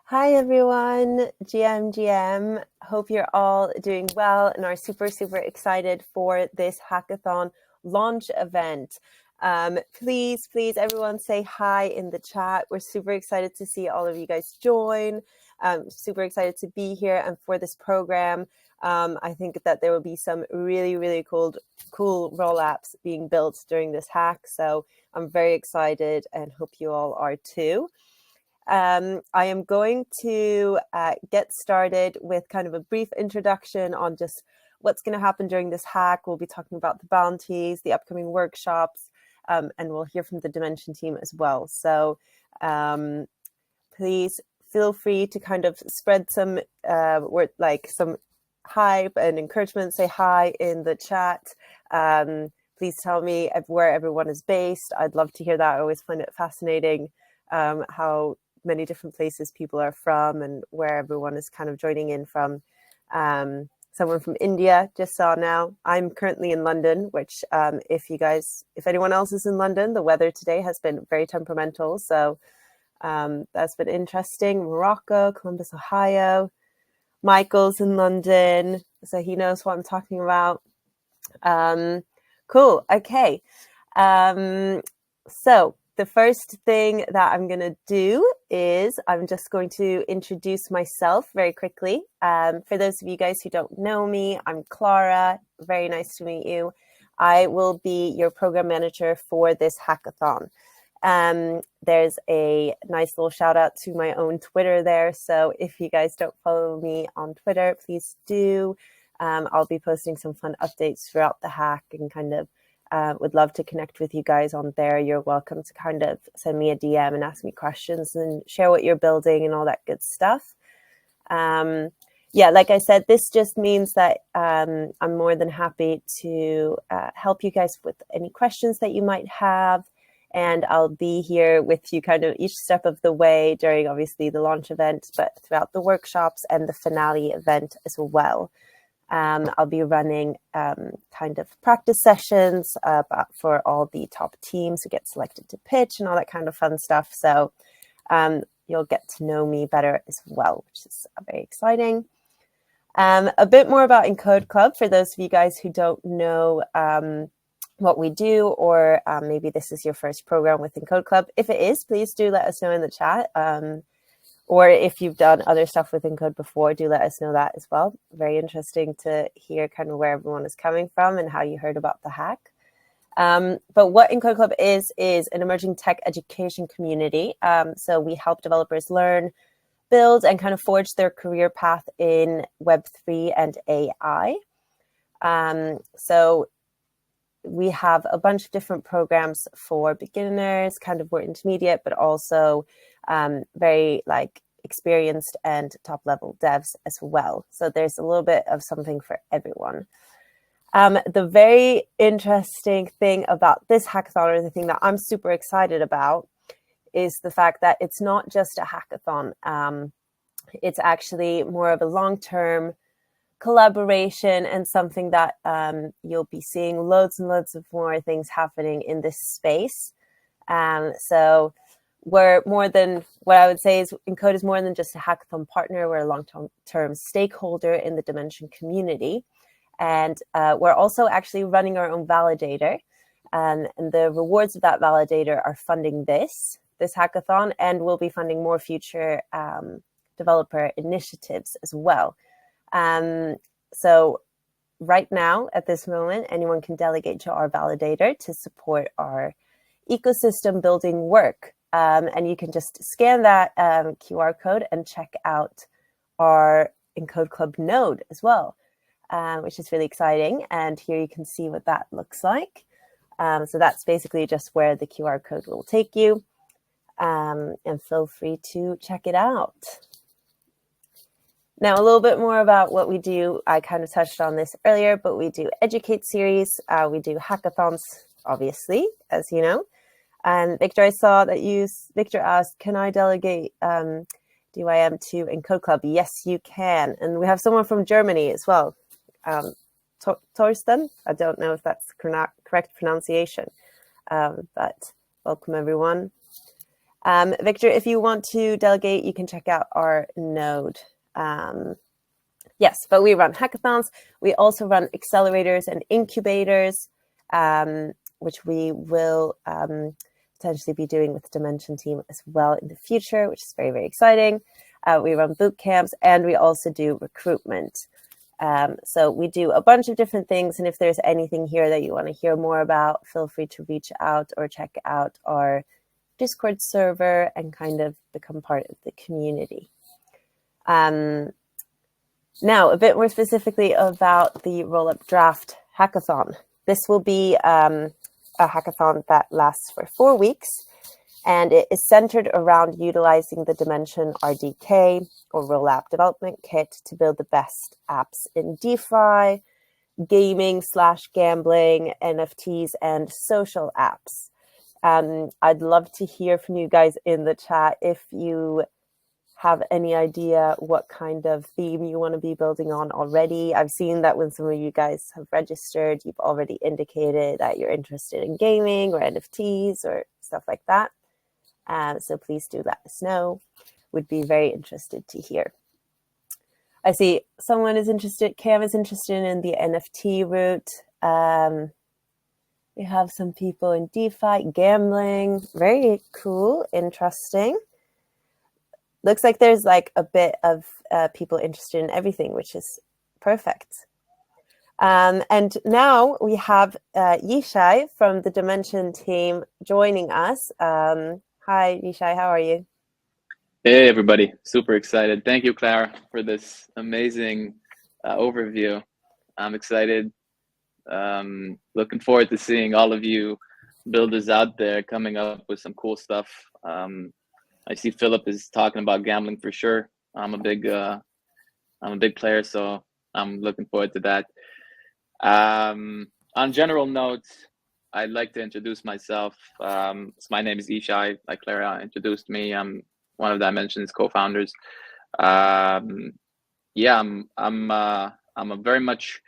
Hi everyone, GM. Hope you're all doing well and are super excited for this hackathon launch event. Please, everyone say hi in the chat. We're super excited to see all of you guys join. Super excited to be here and for this program. I think that there will be some really cool RollApps being built during this hack. So I'm very excited and hope you all are too. I am going to get started with kind of a brief introduction on just what's going to happen during this hack. We'll be talking about the bounties, the upcoming workshops, and we'll hear from the Dymension team as well. So please feel free to kind of spread some some hype and encouragement. Say hi in the chat. Please tell me where everyone is based. I'd love to hear that. I always find it fascinating how many different places people are from and where everyone is kind of joining in from. Someone from India just saw now. I'm currently in London, which if anyone else is in London, the weather today has been very temperamental. So that's been interesting. Morocco, Columbus, Ohio. Michael's in London, so he knows what I'm talking about. Cool. Okay. So the first thing that I'm going to do is I'm just going to introduce myself very quickly. For those of you guys who don't know me, I'm Clara. Very nice to meet you. I will be your program manager for this hackathon. There's a nice little shout out to my own Twitter there. So if you guys don't follow me on Twitter, please do. I'll be posting some fun updates throughout the hack and kind of would love to connect with you guys on there. You're welcome to kind of send me a DM and ask me questions and share what you're building and all that good stuff. Yeah, like I said, this just means that I'm more than happy to help you guys with any questions that you might have. And I'll be here with you kind of each step of the way during obviously the launch event, but throughout the workshops and the finale event as well. I'll be running kind of practice sessions for all the top teams who get selected to pitch and all that kind of fun stuff. So you'll get to know me better as well, which is very exciting. A bit more about Encode Club for those of you guys who don't know what we do, or maybe this is your first program with Encode Club. If it is, please do let us know in the chat. Or if you've done other stuff with Encode before, do let us know that as well. Very interesting to hear kind of where everyone is coming from and how you heard about the hack. But what Encode Club is an emerging tech education community. So we help developers learn, build, and kind of forge their career path in Web3 and AI. So we have a bunch of different programs for beginners, kind of more intermediate, but also very experienced and top level devs as well. So there's a little bit of something for everyone. The very interesting thing about this hackathon, or the thing that I'm super excited about, is the fact that it's not just a hackathon. It's actually more of a long-term collaboration and something that you'll be seeing loads and loads of more things happening in this space. So we're more than, what I would say is Encode is more than just a hackathon partner. We're a long-term stakeholder in the Dymension community. And we're also actually running our own validator. And the rewards of that validator are funding this hackathon, and we'll be funding more future developer initiatives as well. So right now, at this moment, anyone can delegate to our validator to support our ecosystem building work. And you can just scan that QR code and check out our Encode Club node as well, which is really exciting. And here you can see what that looks like. So that's basically just where the QR code will take you. And feel free to check it out. Now, a little bit more about what we do. I kind of touched on this earlier, but we do Educate series. We do hackathons, obviously, as you know. And Victor, I saw that Victor asked, can I delegate DYM to Encode Club? Yes, you can. And we have someone from Germany as well. Torsten? I don't know if that's correct pronunciation, but welcome everyone. Victor, if you want to delegate, you can check out our node. Yes, but we run hackathons. We also run accelerators and incubators, which we will potentially be doing with the Dymension team as well in the future, which is very, very exciting. We run boot camps, and we also do recruitment. So we do a bunch of different things, and if there's anything here that you want to hear more about, feel free to reach out or check out our Discord server and kind of become part of the community. Now, a bit more specifically about the RollApp Draft Hackathon. This will be a hackathon that lasts for 4 weeks, and it is centered around utilizing the Dymension RDK, or RollApp Development Kit, to build the best apps in DeFi, gaming/gambling, NFTs, and social apps. I'd love to hear from you guys in the chat if you have any idea what kind of theme you want to be building on already. I've seen that when some of you guys have registered, you've already indicated that you're interested in gaming or NFTs or stuff like that. So please do let us know. Would be very interested to hear. I see someone is interested, Cam is interested in the NFT route. We have some people in DeFi, gambling, very cool, interesting. Looks like there's like a bit of people interested in everything, which is perfect. And now we have Yishai from the Dymension team joining us. Hi, Yishai, how are you? Hey, everybody. Super excited. Thank you, Clara, for this amazing overview. I'm excited. Looking forward to seeing all of you builders out there coming up with some cool stuff. I see Philip is talking about gambling for sure. I'm a big player, so I'm looking forward to that. On general notes, I'd like to introduce myself. So my name is Yishai, like Clara introduced me. I'm one of Dymension's co-founders. Yeah, I'm a very much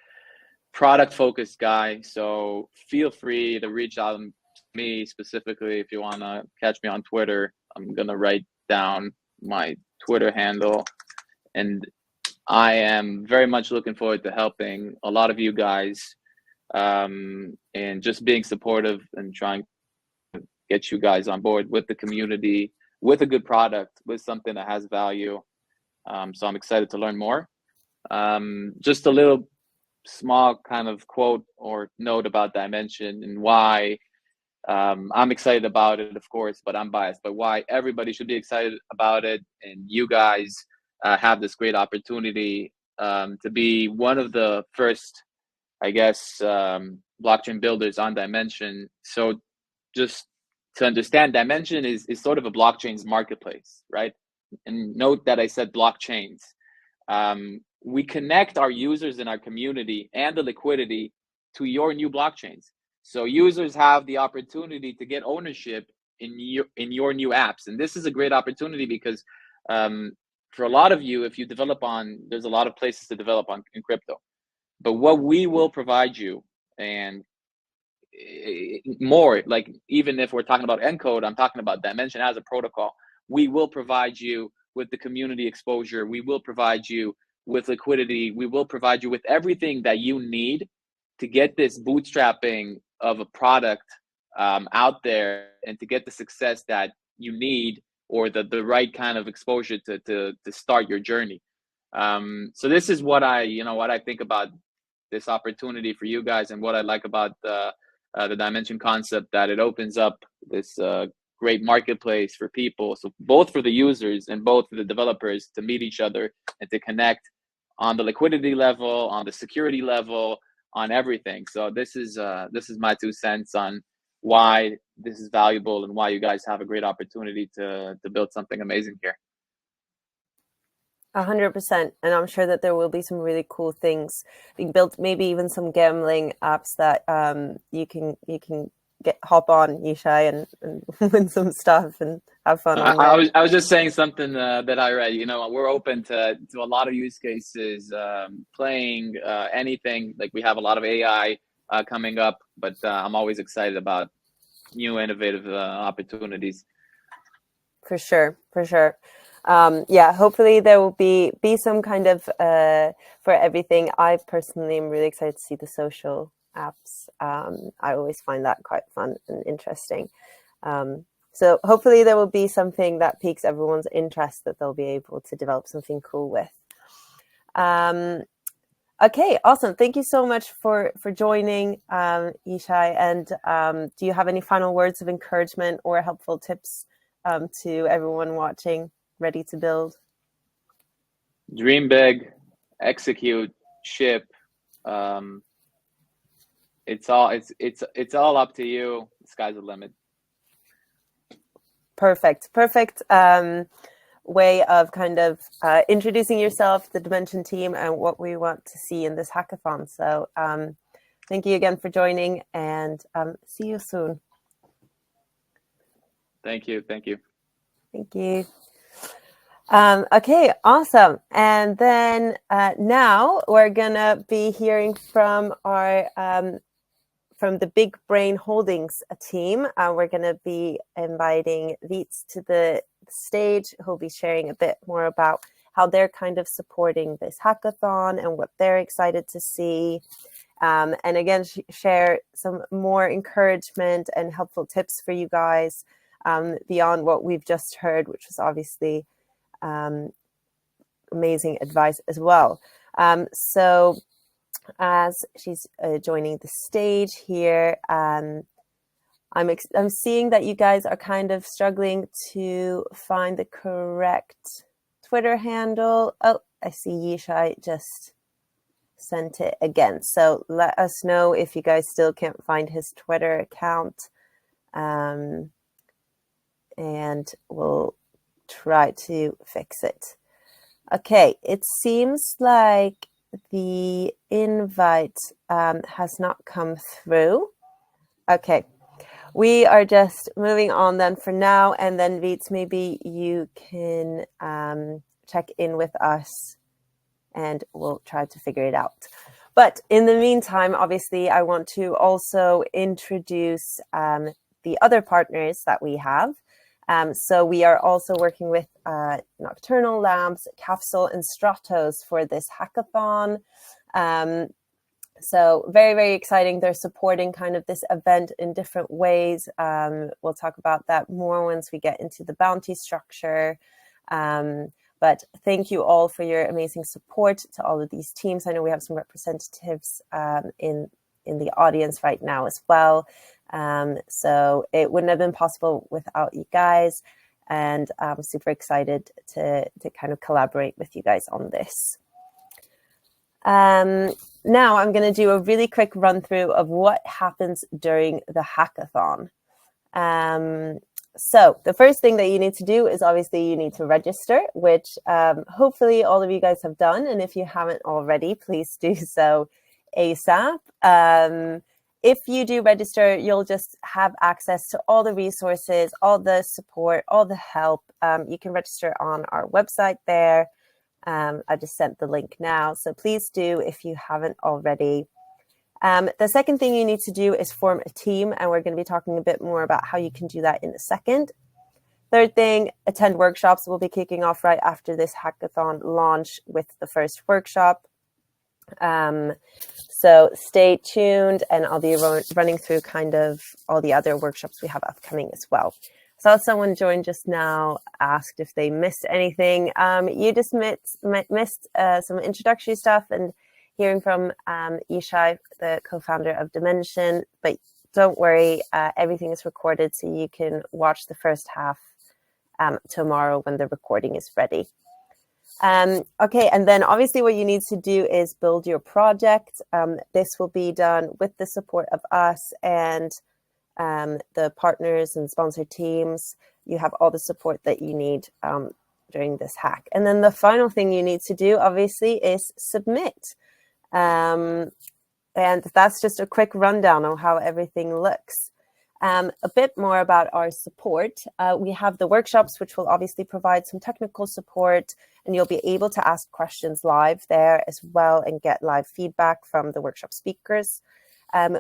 product-focused guy. So feel free to reach out to me specifically if you want to catch me on Twitter. I'm gonna write down my Twitter handle, and I am very much looking forward to helping a lot of you guys and just being supportive and trying to get you guys on board with the community, with a good product, with something that has value. So I'm excited to learn more. Just a little small kind of quote or note about Dymension and why I'm excited about it, of course, but I'm biased. But why everybody should be excited about it, and you guys have this great opportunity to be one of the first, I guess, blockchain builders on Dymension. So just to understand, Dymension is sort of a blockchain's marketplace, right? And note that I said blockchains. We connect our users in our community and the liquidity to your new blockchains. So users have the opportunity to get ownership in your new apps. And this is a great opportunity because for a lot of you, if you develop on, there's a lot of places to develop on in crypto. But what we will provide you, and more, like even if we're talking about Encode, I'm talking about Dymension as a protocol, we will provide you with the community exposure. We will provide you with liquidity. We will provide you with everything that you need to get this bootstrapping of a product out there and to get the success that you need, or the right kind of exposure to start your journey. So this is what I think about this opportunity for you guys, and what I like about the Dymension concept, that it opens up this great marketplace for people. So both for the users and both for the developers to meet each other and to connect on the liquidity level, on the security level, on everything. So this is my 2 cents on why this is valuable and why you guys have a great opportunity to build something amazing here. 100%, and I'm sure that there will be some really cool things being built. Maybe even some gambling apps that you can hop on, Yishai, and win some stuff and have fun. I was just saying something that I read. We're open to a lot of use cases, playing anything. Like we have a lot of AI coming up, but I'm always excited about new innovative opportunities. For sure. Yeah, hopefully there will be some kind of for everything. I personally am really excited to see the social apps. I always find that quite fun and interesting. So hopefully there will be something that piques everyone's interest that they'll be able to develop something cool with. Okay, awesome. Thank you so much for joining, Yishai. And do you have any final words of encouragement or helpful tips to everyone watching, ready to build? Dream big, execute, ship. It's all up to you. The sky's the limit. Perfect way of kind of introducing yourself, the Dymension team, and what we want to see in this hackathon. So thank you again for joining, and see you soon. Thank you. Thank you. Okay, awesome. And then now we're gonna be hearing from our from the Big Brain Holdings team. We're gonna be inviting Viets to the stage, who'll be sharing a bit more about how they're kind of supporting this hackathon and what they're excited to see. And again, share some more encouragement and helpful tips for you guys beyond what we've just heard, which was obviously amazing advice as well. So as she's joining the stage here, I'm seeing that you guys are kind of struggling to find the correct Twitter handle. Oh, I see Yishai just sent it again. So let us know if you guys still can't find his Twitter account. And we'll try to fix it. Okay, it seems like the invite has not come through. Okay. We are just moving on then for now, and then Viets, maybe you can check in with us and we'll try to figure it out. But in the meantime, obviously, I want to also introduce the other partners that we have. So we are also working with Nocturnal Labs, Capsule, and Stratos for this hackathon. So very, very exciting. They're supporting kind of this event in different ways. We'll talk about that more once we get into the bounty structure. But thank you all for your amazing support to all of these teams. I know we have some representatives in the audience right now as well. So it wouldn't have been possible without you guys. And I'm super excited to kind of collaborate with you guys on this. Now I'm going to do a really quick run through of what happens during the hackathon. So the first thing that you need to do is obviously you need to register, which hopefully all of you guys have done. And if you haven't already, please do so ASAP. If you do register, you'll just have access to all the resources, all the support, all the help. You can register on our website there. I just sent the link now, so please do if you haven't already. The second thing you need to do is form a team, and we're going to be talking a bit more about how you can do that in a second. Third thing, attend workshops. We'll be kicking off right after this hackathon launch with the first workshop. So stay tuned, and I'll be running through kind of all the other workshops we have upcoming as well. Saw someone join just now, asked if they missed anything. You just missed some introductory stuff and hearing from Yishai, the co-founder of Dymension. But don't worry, everything is recorded, so you can watch the first half tomorrow when the recording is ready. Okay, and then obviously what you need to do is build your project. This will be done with the support of us and the partners and sponsor teams. You have all the support that you need during this hack. And then the final thing you need to do, obviously, is submit. And that's just a quick rundown on how everything looks. A bit more about our support. We have the workshops, which will obviously provide some technical support, and you'll be able to ask questions live there as well and get live feedback from the workshop speakers.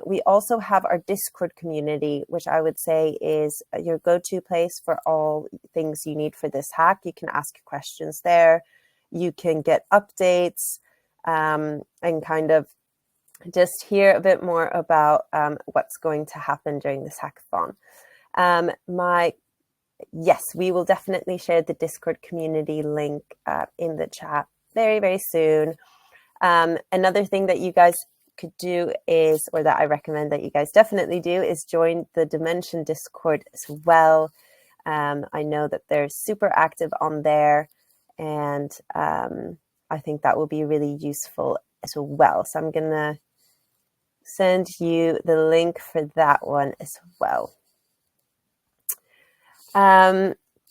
We also have our Discord community, which I would say is your go-to place for all things you need for this hack. You can ask questions there. You can get updates and kind of just hear a bit more about what's going to happen during this hackathon. Yes, we will definitely share the Discord community link in the chat very, very soon. Another thing that you guys could do is, or that I recommend that you guys definitely do, is join the Dymension Discord as well. I know that they're super active on there, and I think that will be really useful as well. So I'm going to send you the link for that one as well.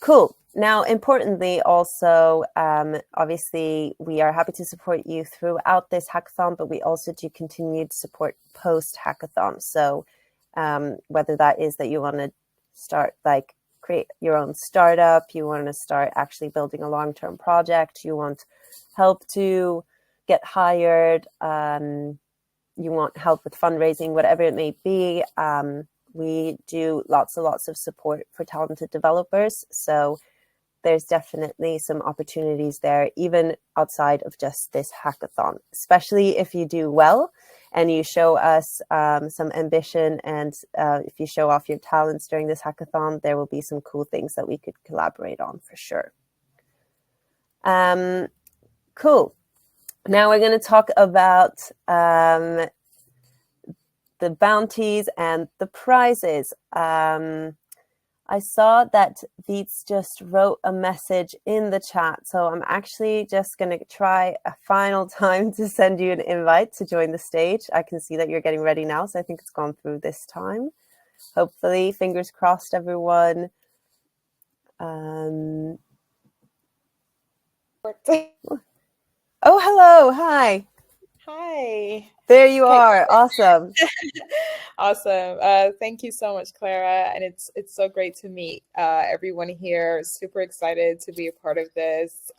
Cool. Now, importantly, also, obviously, we are happy to support you throughout this hackathon, but we also do continued support post-hackathon. So whether that is that you want to start, create your own startup, you want to start actually building a long-term project, you want help to get hired, you want help with fundraising, whatever it may be, we do lots and lots of support for talented developers. So there's definitely some opportunities there, even outside of just this hackathon, especially if you do well and you show us some ambition, and if you show off your talents during this hackathon, there will be some cool things that we could collaborate on for sure. Cool. Now we're going to talk about the bounties and the prizes. I saw that Beats just wrote a message in the chat, so I'm actually just going to try a final time to send you an invite to join the stage. I can see that you're getting ready now, so I think it's gone through this time. Hopefully, fingers crossed, everyone. Oh, hello. Hi. Hi. There you are. Awesome. Awesome. Thank you so much, Clara. And it's so great to meet everyone here. Super excited to be a part of this.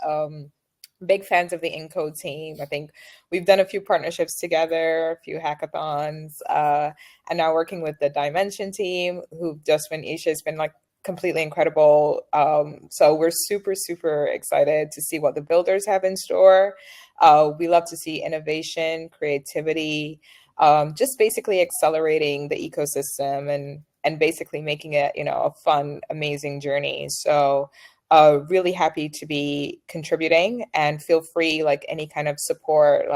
Big fans of the Encode team. I think we've done a few partnerships together, a few hackathons, and now working with the Dymension team, who just been, Isha has been like completely incredible. So we're super, super excited to see what the builders have in store. We love to see innovation, creativity, just basically accelerating the ecosystem and basically making it, a fun, amazing journey. So really happy to be contributing, and feel free, any kind of support,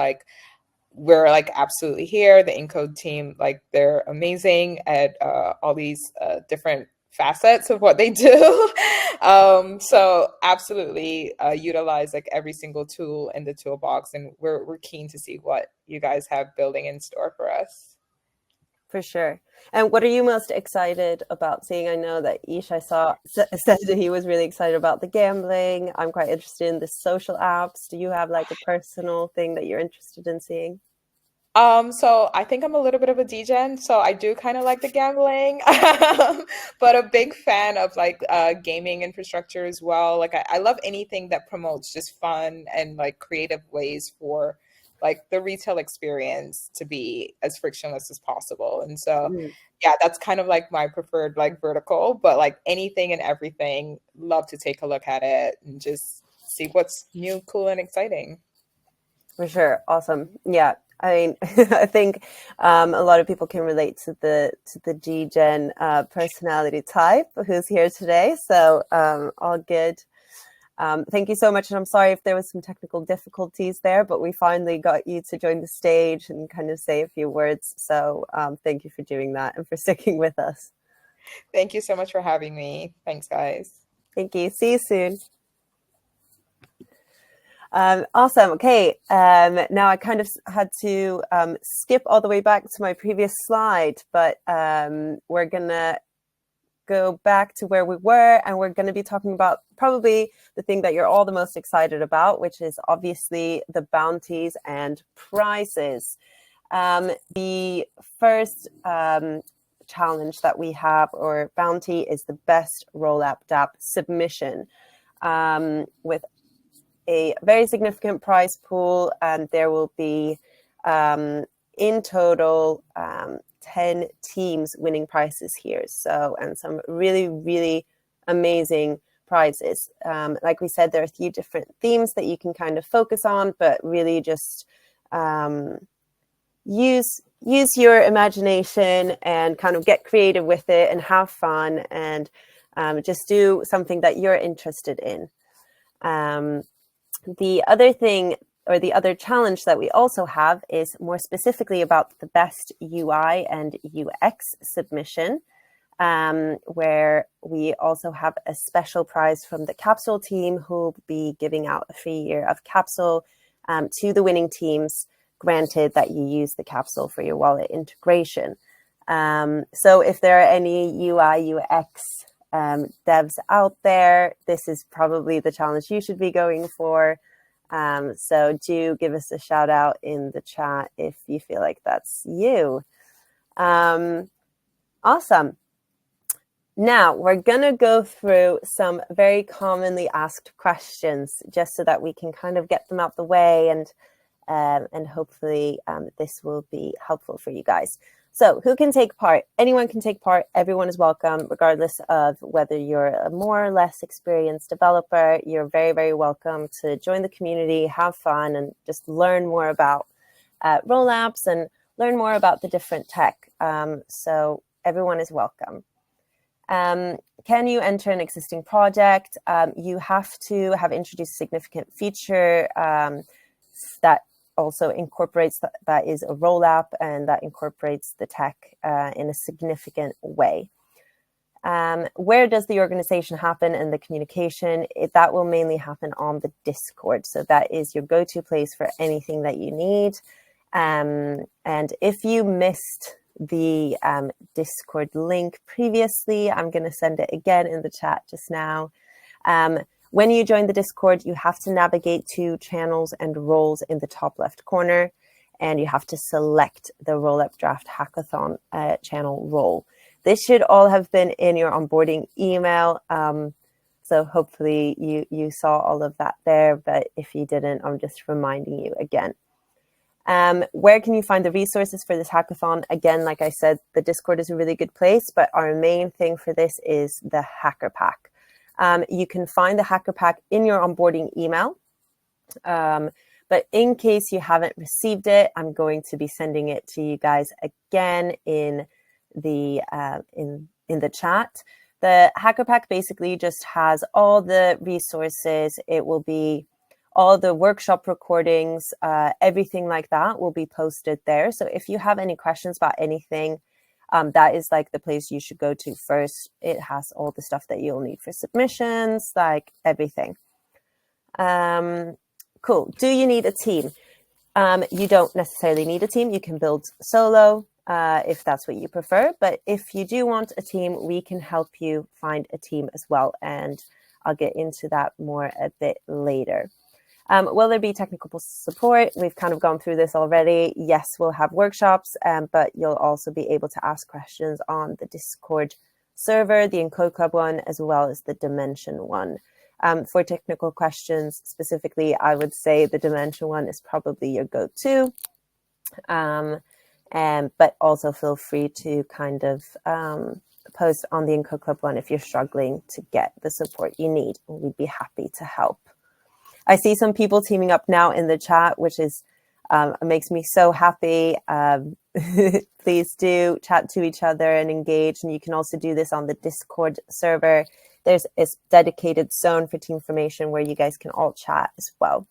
we're absolutely here. The Encode team, they're amazing at all these different facets of what they do. So absolutely utilize every single tool in the toolbox, and we're keen to see what you guys have building in store for us. For sure. And what are you most excited about seeing? I know that Isha said that he was really excited about the gambling. I'm quite interested in the social apps. Do you have a personal thing that you're interested in seeing? So I think I'm a little bit of a degen, so I do kind of like the gambling, but a big fan of gaming infrastructure as well. I love anything that promotes just fun and creative ways for the retail experience to be as frictionless as possible. And so, yeah, that's kind of my preferred vertical, but anything and everything, love to take a look at it and just see what's new, cool, and exciting. For sure. Awesome. Yeah. I mean, I think a lot of people can relate to the G-Gen personality type who's here today. So all good. Thank you so much. And I'm sorry if there was some technical difficulties there, but we finally got you to join the stage and kind of say a few words. So thank you for doing that and for sticking with us. Thank you so much for having me. Thanks, guys. Thank you. See you soon. Awesome. Okay. Now I kind of had to skip all the way back to my previous slide, but we're going to go back to where we were, and we're going to be talking about probably the thing that you're all the most excited about, which is obviously the bounties and prizes. The first challenge that we have, or bounty, is the best RollApp Draft submission, with a very significant prize pool, and there will be in total 10 teams winning prizes here. So, and some really, really amazing prizes. Like we said, there are a few different themes that you can kind of focus on, but really just use your imagination and kind of get creative with it and have fun, and just do something that you're interested in. The other thing, or the other challenge that we also have, is more specifically about the best UI and UX submission, where we also have a special prize from the Capsule team, who will be giving out a free year of Capsule to the winning teams, granted that you use the Capsule for your wallet integration. So if there are any UI, UX devs out there, this is probably the challenge you should be going for. So do give us a shout out in the chat if you feel like that's you. Awesome. Now we're going to go through some very commonly asked questions, just so that we can kind of get them out the way, and hopefully this will be helpful for you guys. So who can take part? Anyone can take part. Everyone is welcome, regardless of whether you're a more or less experienced developer. You're very, very welcome to join the community, have fun, and just learn more about RollApps and learn more about the different tech. So everyone is welcome. Can you enter an existing project? You have to have introduced a significant feature that also incorporates that is a RollApp, and that incorporates the tech in a significant way. Where does the organization happen and the communication? That will mainly happen on the Discord. So that is your go-to place for anything that you need. And if you missed the Discord link previously, I'm going to send it again in the chat just now. When you join the Discord, you have to navigate to channels and roles in the top left corner, and you have to select the RollApp Draft Hackathon channel role. This should all have been in your onboarding email. So hopefully you saw all of that there, but if you didn't, I'm just reminding you again. Where can you find the resources for this hackathon? Again, like I said, the Discord is a really good place, but our main thing for this is the Hacker Pack. You can find the Hacker Pack in your onboarding email. But in case you haven't received it, I'm going to be sending it to you guys again in the chat. The Hacker Pack basically just has all the resources. It will be all the workshop recordings, everything like that will be posted there. So if you have any questions about anything, that is like the place you should go to first. It has all the stuff that you'll need for submissions, like everything. Cool. Do you need a team? You don't necessarily need a team. You can build solo if that's what you prefer. But if you do want a team, we can help you find a team as well. And I'll get into that more a bit later. Will there be technical support? We've kind of gone through this already. Yes, we'll have workshops, but you'll also be able to ask questions on the Discord server, the Encode Club one, as well as the Dymension one. For technical questions specifically, I would say the Dymension one is probably your go-to. But also feel free to kind of post on the Encode Club one if you're struggling to get the support you need. We'd be happy to help. I see some people teaming up now in the chat, which is makes me so happy. Please do chat to each other and engage. And you can also do this on the Discord server. There's a dedicated zone for team formation where you guys can all chat as well.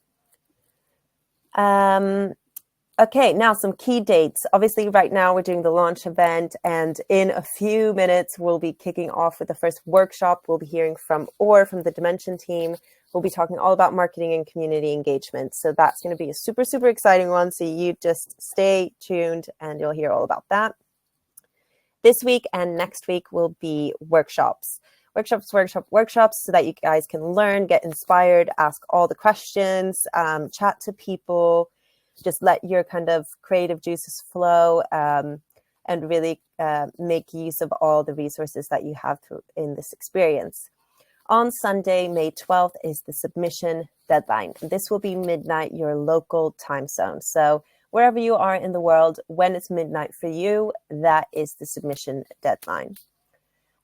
Okay, now some key dates. Obviously, right now we're doing the launch event, and in a few minutes, we'll be kicking off with the first workshop. We'll be hearing from the Dymension team. We'll be talking all about marketing and community engagement. So that's going to be a super, super exciting one. So you just stay tuned and you'll hear all about that. This week and next week will be workshops. Workshops, so that you guys can learn, get inspired, ask all the questions, chat to people, just let your kind of creative juices flow, and really make use of all the resources that you have in this experience. On Sunday, May 12th, is the submission deadline. This will be midnight, your local time zone. So wherever you are in the world. When it's midnight for you, that is the submission deadline.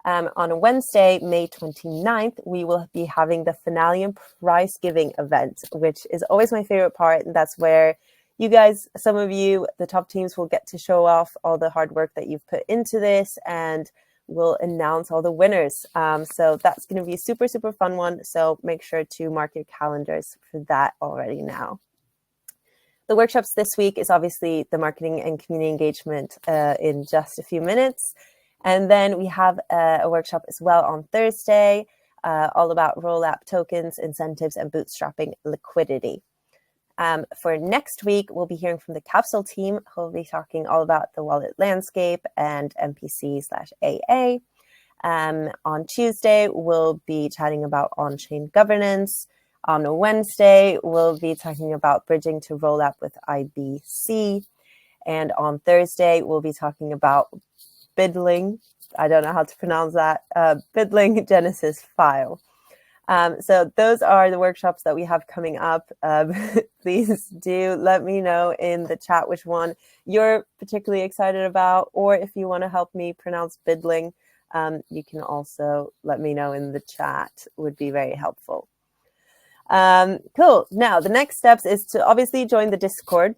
On Wednesday, May 29th, we will be having the Finalium prize giving event, which is always my favorite part. And that's where you guys, some of you, the top teams, will get to show off all the hard work that you've put into this, and we'll announce all the winners. So that's going to be a super, super fun one. So make sure to mark your calendars for that already now. The workshops this week is obviously the marketing and community engagement in just a few minutes. And then we have a workshop as well on Thursday, all about RollApp tokens, incentives, and bootstrapping liquidity. For next week, we'll be hearing from the Capsule team, who will be talking all about the wallet landscape and MPC/AA. On Tuesday, we'll be chatting about on-chain governance. On a Wednesday, we'll be talking about bridging to RollApp with IBC. And on Thursday, we'll be talking about Bidling, I don't know how to pronounce that, Bidling Genesis file. So those are the workshops that we have coming up. Please do let me know in the chat which one you're particularly excited about, or if you want to help me pronounce Bidling, you can also let me know in the chat. Would be very helpful. Cool. Now, the next steps is to obviously join the Discord,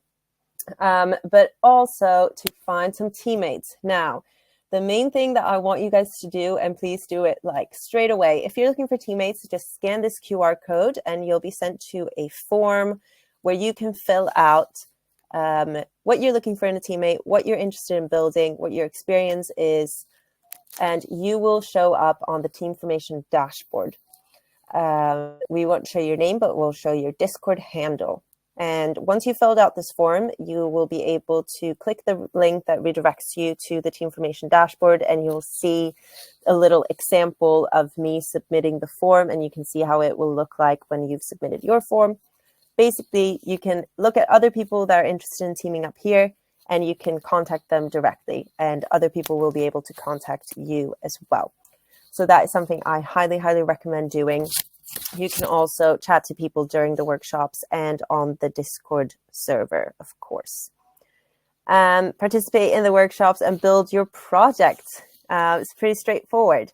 but also to find some teammates. Now, the main thing that I want you guys to do, and please do it like straight away, if you're looking for teammates, just scan this QR code and you'll be sent to a form where you can fill out what you're looking for in a teammate, what you're interested in building, what your experience is, and you will show up on the team formation dashboard. We won't show your name, but we'll show your Discord handle. And once you've filled out this form, you will be able to click the link that redirects you to the team formation dashboard, and you'll see a little example of me submitting the form, and you can see how it will look like when you've submitted your form. Basically, you can look at other people that are interested in teaming up here, and you can contact them directly, and other people will be able to contact you as well. So that is something I highly, highly recommend doing. You can also chat to people during the workshops and on the Discord server, of course. Participate in the workshops and build your project. It's pretty straightforward.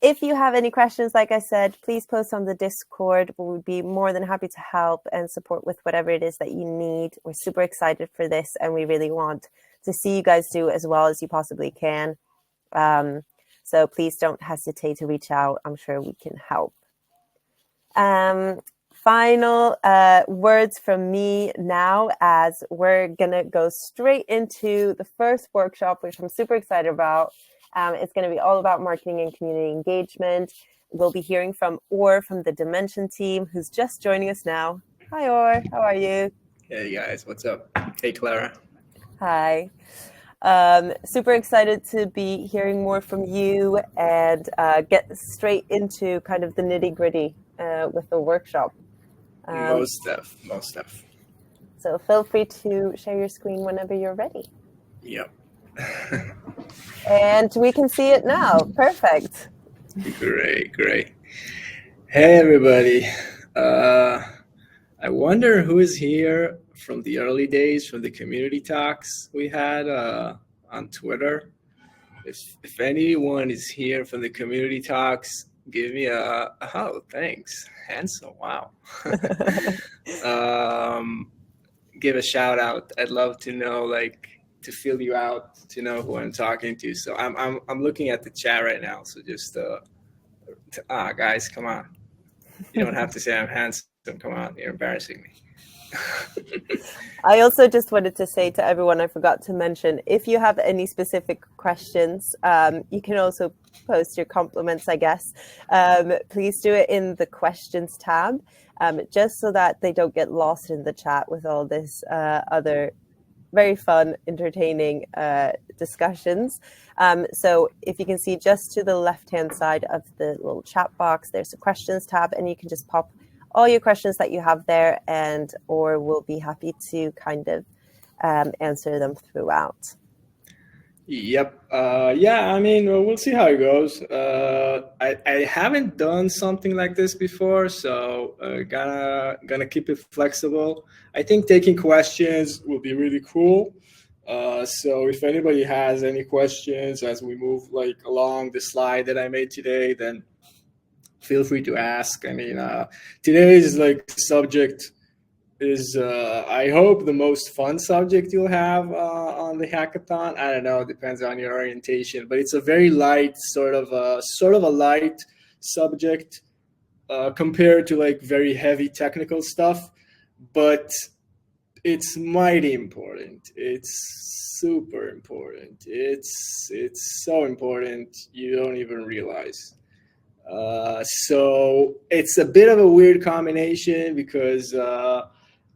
If you have any questions, like I said, please post on the Discord. We would be more than happy to help and support with whatever it is that you need. We're super excited for this, and we really want to see you guys do as well as you possibly can. So please don't hesitate to reach out. I'm sure we can help. Final words from me now, as we're gonna go straight into the first workshop, which I'm super excited about. It's going to be all about marketing and community engagement. We'll be hearing from Or from the Dymension team, who's just joining us now. Hi, Or. How are you? Hey, guys. What's up? Hey, Clara. Hi. Super excited to be hearing more from you and get straight into kind of the nitty-gritty with the workshop. Most stuff. So feel free to share your screen whenever you're ready. Yep. And we can see it now. Perfect. Great. Hey, everybody. I wonder who is here from the early days, from the community talks we had on Twitter. If anyone is here from the community talks, give me a oh, thanks. Handsome. Wow. Give a shout out. I'd love to know, to feel you out, to know who I'm talking to. So I'm looking at the chat right now. So just guys, come on. You don't have to say I'm handsome. Come on, you're embarrassing me. I also just wanted to say to everyone, I forgot to mention, if you have any specific questions, you can also post your compliments, I guess. Please do it in the questions tab, just so that they don't get lost in the chat with all this other very fun, entertaining discussions. So if you can see just to the left-hand side of the little chat box, there's a questions tab, and you can just pop all your questions that you have there, and Or will be happy to kind of answer them throughout. Yep. Yeah, I mean, we'll see how it goes. I haven't done something like this before, so gonna keep it flexible. I think taking questions will be really cool. So if anybody has any questions as we move like along the slide that I made today, then feel free to ask. I mean, today's like subject is I hope the most fun subject you'll have on the hackathon. I don't know, it depends on your orientation, but it's a very light sort of a light subject compared to like very heavy technical stuff, but it's mighty important. It's super important. It's so important you don't even realize. So it's a bit of a weird combination because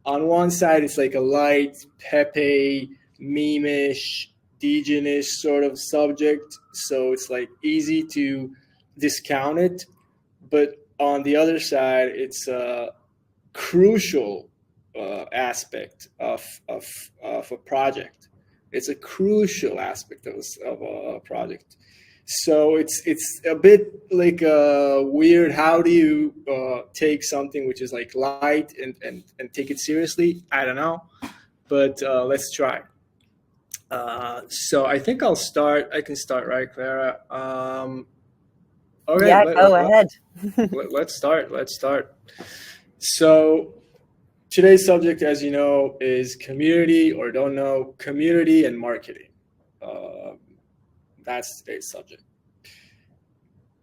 on one side, it's like a light, peppy, meme-ish, Degen-ish sort of subject. So it's like easy to discount it. But on the other side, it's a crucial aspect of a project. It's a crucial aspect of a project. So it's a bit like weird. How do you take something which is like light and take it seriously? I don't know, but let's try. So I think I'll start. I can start, right, Clara? Okay, yeah, go ahead. Let's start. So today's subject, as you know, is community, or don't know, community and marketing. That's today's subject.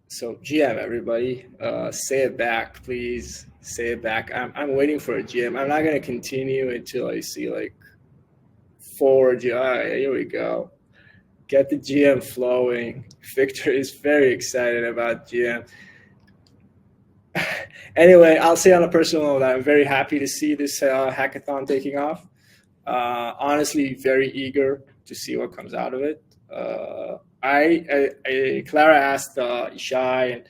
So GM, everybody, say it back, please. Say it back. I'm waiting for a GM. I'm not going to continue until I see like 4 GM. Here we go. Get the GM flowing. Victor is very excited about GM. Anyway, I'll say on a personal note that I'm very happy to see this hackathon taking off. Honestly, very eager to see what comes out of it. Clara asked Ishai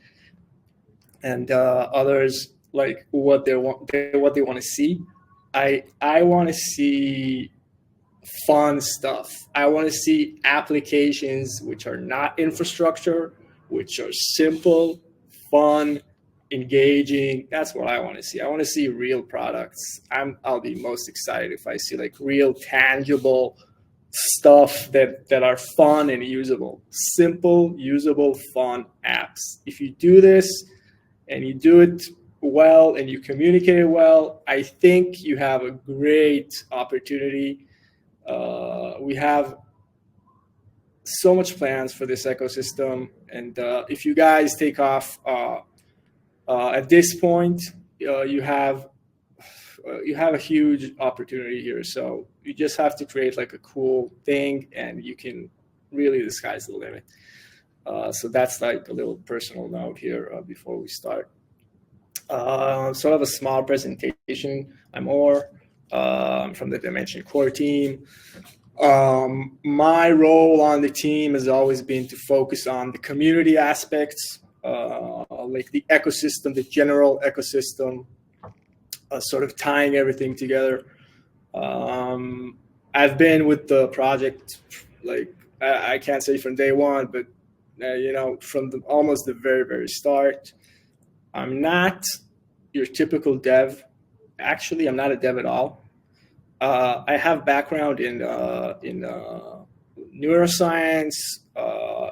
and others like what they want to see. I want to see fun stuff. I want to see applications which are not infrastructure, which are simple, fun, engaging. That's what I want to see. I want to see real products. I'll be most excited if I see like real tangible stuff that are fun and usable. Simple, usable, fun apps. If you do this and you do it well and you communicate it well, I think you have a great opportunity. We have so much plans for this ecosystem, and if you guys take off at this point, you have a huge opportunity here. So you just have to create like a cool thing, and you can really, the sky's the limit. So that's like a little personal note here before we start. Sort of a small presentation. I'm Or. I'm from the Dymension core team. My role on the team has always been to focus on the community aspects, like the ecosystem, the general ecosystem, sort of tying everything together. I've been with the project, like I can't say from day one, but from almost the very, very start. I'm not your typical dev. Actually, I'm not a dev at all. I have background in neuroscience,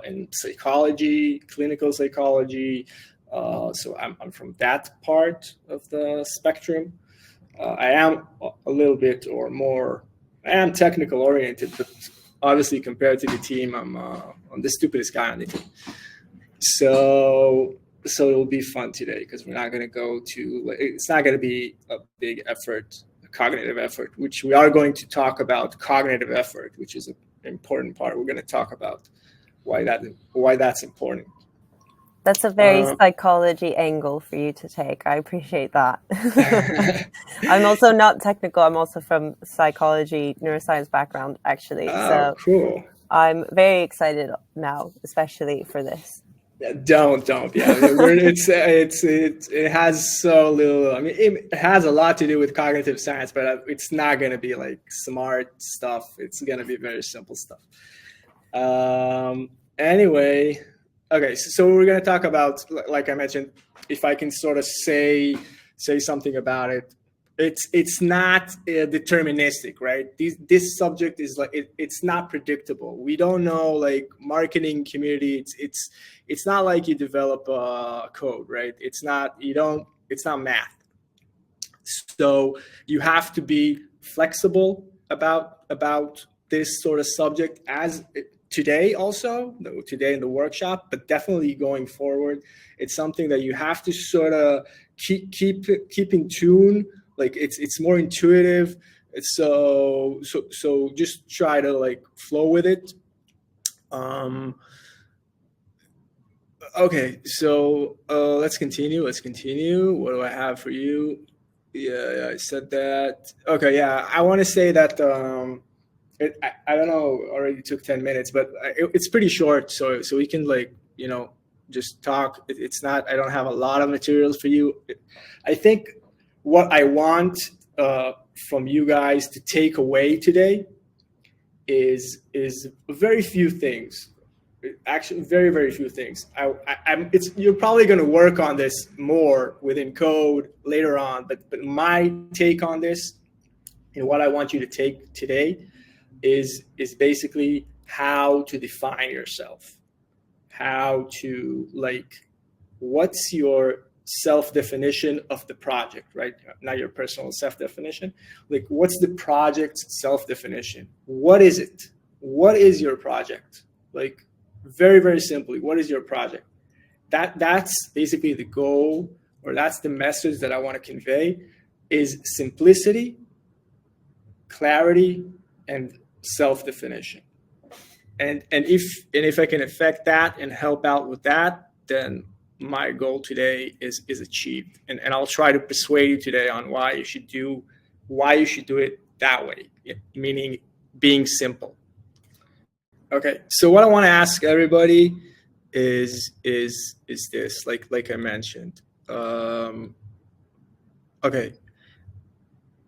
in psychology, clinical psychology. So I'm from that part of the spectrum. I am a little bit or more. I am technical oriented, but obviously compared to the team, I'm the stupidest guy on the team. So it'll be fun today because we're not going to go to. It's not going to be a big effort, a cognitive effort, which we are going to talk about cognitive effort, which is an important part. We're going to talk about why that's important. That's a very psychology angle for you to take. I appreciate that. I'm also not technical. I'm also from psychology, neuroscience background, actually. Oh, so cool. I'm very excited now, especially for this. Don't. Yeah, it has so little. I mean, it has a lot to do with cognitive science, but it's not going to be like smart stuff. It's going to be very simple stuff. Anyway, okay, so we're going to talk about, like I mentioned, if I can sort of say something about it. It's not deterministic, right? This subject is like it's not predictable. We don't know, like marketing community. It's not like you develop a code, right? It's not math. So you have to be flexible about this sort of subject as today in the workshop, but definitely going forward. It's something that you have to sort of keep in tune. Like it's more intuitive. So just try to like flow with it. Okay, so let's continue. What do I have for you? Yeah, I said that. Okay, yeah, I want to say that I don't know, already took 10 minutes, but it's pretty short, so we can like, just talk. It's not, I don't have a lot of materials for you. I think what I want from you guys to take away today is very few things. Actually, very, very few things. You're probably going to work on this more with Encode later on, but my take on this and what I want you to take today is basically how to define yourself, how to what's your self-definition of the project, right? Not your personal self-definition. Like, what's the project's self-definition? What is it? What is your project? Like, very, very simply, what is your project? That's basically the goal, or that's the message that I want to convey, is simplicity, clarity, and self-definition. And if I can affect that and help out with that, then my goal today is achieved. And I'll try to persuade you today on why you should do it that way, meaning being simple. Okay, so what I want to ask everybody is this, like I mentioned. Okay,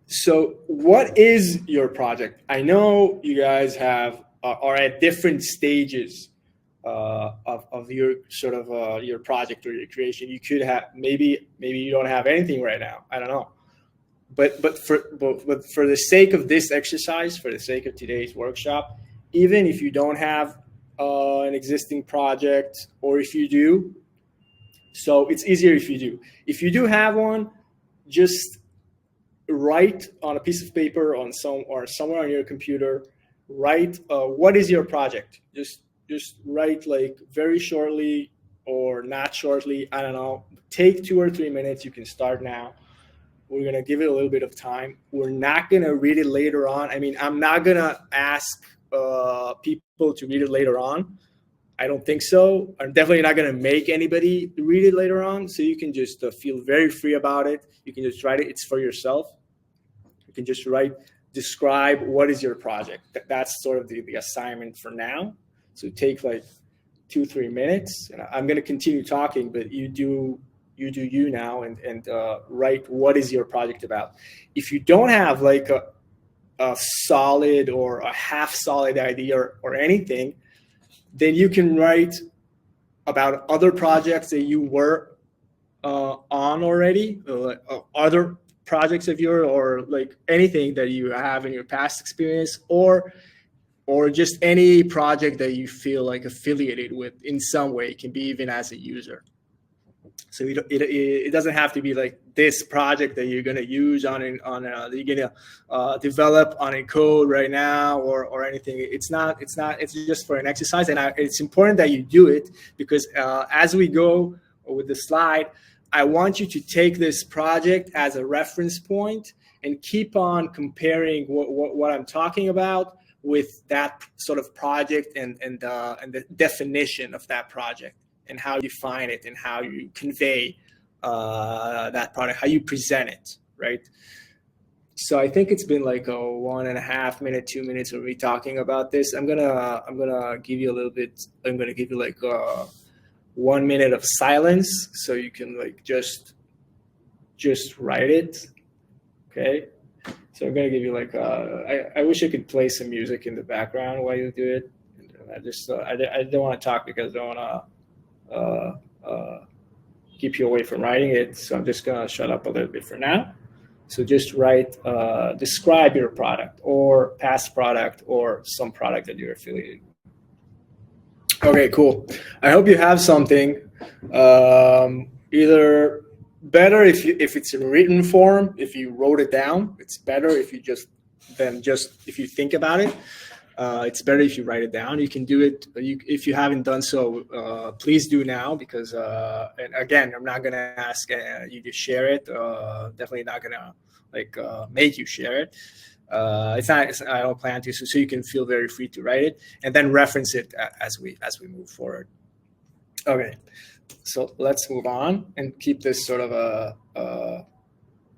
so what is your project? I know you guys are at different stages of your sort of your project or your creation. You could have maybe you don't have anything right now. I don't know, but for the sake of this exercise, for the sake of today's workshop, even if you don't have an existing project, or if you do, so it's easier if you do. If you do have one, just write on a piece of paper or somewhere on your computer. Write what is your project. Just write like very shortly or not shortly. I don't know. Take 2 or 3 minutes. You can start now. We're gonna give it a little bit of time. We're not gonna read it later on. I mean, I'm not gonna ask people to read it later on. I don't think so. I'm definitely not going to make anybody read it later on. So you can just feel very free about it. You can just write it. It's for yourself. You can just describe what is your project. That's sort of the assignment for now. So take like 2-3 minutes. And I'm going to continue talking, but you do you now and write what is your project about. If you don't have like a solid or a half solid idea or anything, then you can write about other projects that you were on already, other projects of yours, or like anything that you have in your past experience, or just any project that you feel like affiliated with in some way. It can be even as a user. So it doesn't have to be like this project that you're going to use that you're going to develop on Encode right now or anything. It's just for an exercise. And it's important that you do it because as we go with the slide, I want you to take this project as a reference point and keep on comparing what I'm talking about with that sort of project and the definition of that project, and how you define it and how you convey that product, how you present it, right? So I think it's been like a 1.5 minute, 2 minutes of me talking about this. I'm gonna give you a little bit. I'm gonna give you like 1 minute of silence, so you can like just write it. Okay. So I'm gonna give you like I wish I could play some music in the background while you do it. And, I just I don't want to talk because I don't want to keep you away from writing it. So I'm just gonna shut up a little bit for now. So just write, describe your product or past product or some product that you're affiliated with. Okay, cool. I hope you have something. Either better if it's in written form, if you wrote it down. It's better if you just if you think about it. It's better if you write it down. You can do it. If you haven't done so, please do now because, and again, I'm not going to ask you to share it. Definitely not going to make you share it. It's not. I don't plan to. So you can feel very free to write it and then reference it as we move forward. Okay, so let's move on and keep this sort of a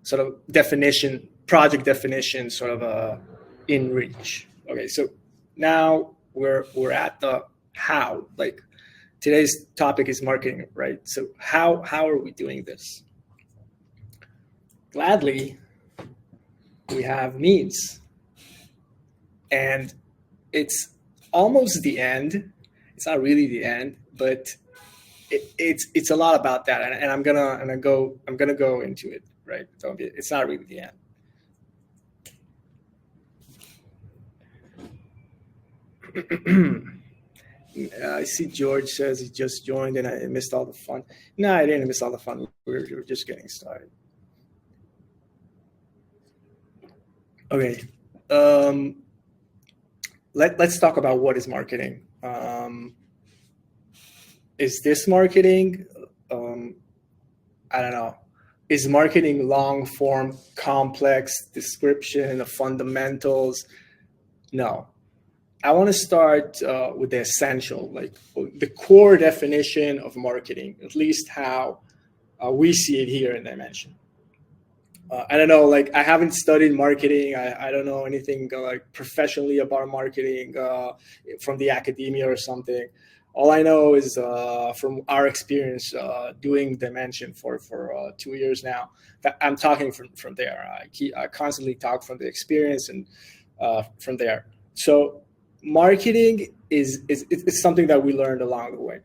sort of definition, project definition, sort of in reach. Okay, so now we're at the how. Like today's topic is marketing, right? So how are we doing this? Gladly, we have means, and it's almost the end. It's not really the end, but it's a lot about that, and I'm gonna go into it, right? So it's not really the end. I see George says he just joined and I missed all the fun. No, I didn't miss all the fun. We were just getting started. Okay. Let's talk about what is marketing. Is this marketing? I don't know. Is marketing long form, complex description of fundamentals? No. I want to start with the essential, like the core definition of marketing, at least how we see it here in Dymension. I don't know, like I haven't studied marketing. I don't know anything like professionally about marketing from the academia or something. All I know is from our experience doing Dymension for 2 years now. That I'm talking from there. I constantly talk from the experience and from there. So marketing is something that we learned along the way.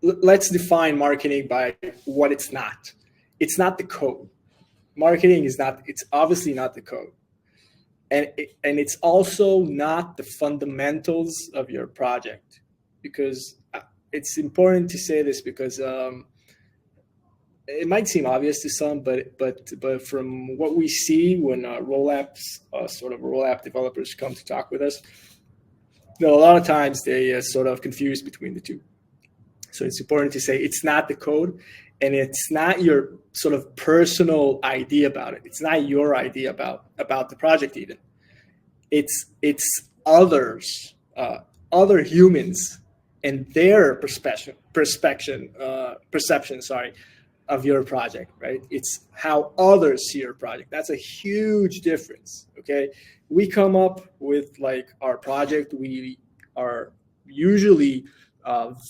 Let's define marketing by what it's not. It's not the code. Marketing is not. It's obviously not the code, and it's also not the fundamentals of your project. Because it's important to say this because it might seem obvious to some, but from what we see when RollApp developers come to talk with us, a lot of times they sort of confuse between the two. So it's important to say it's not the code, and it's not your sort of personal idea about it. It's not your idea about the project even. It's others, other humans, and their perception, of your project, right? It's how others see your project. That's a huge difference, okay? We come up with like our project. We are usually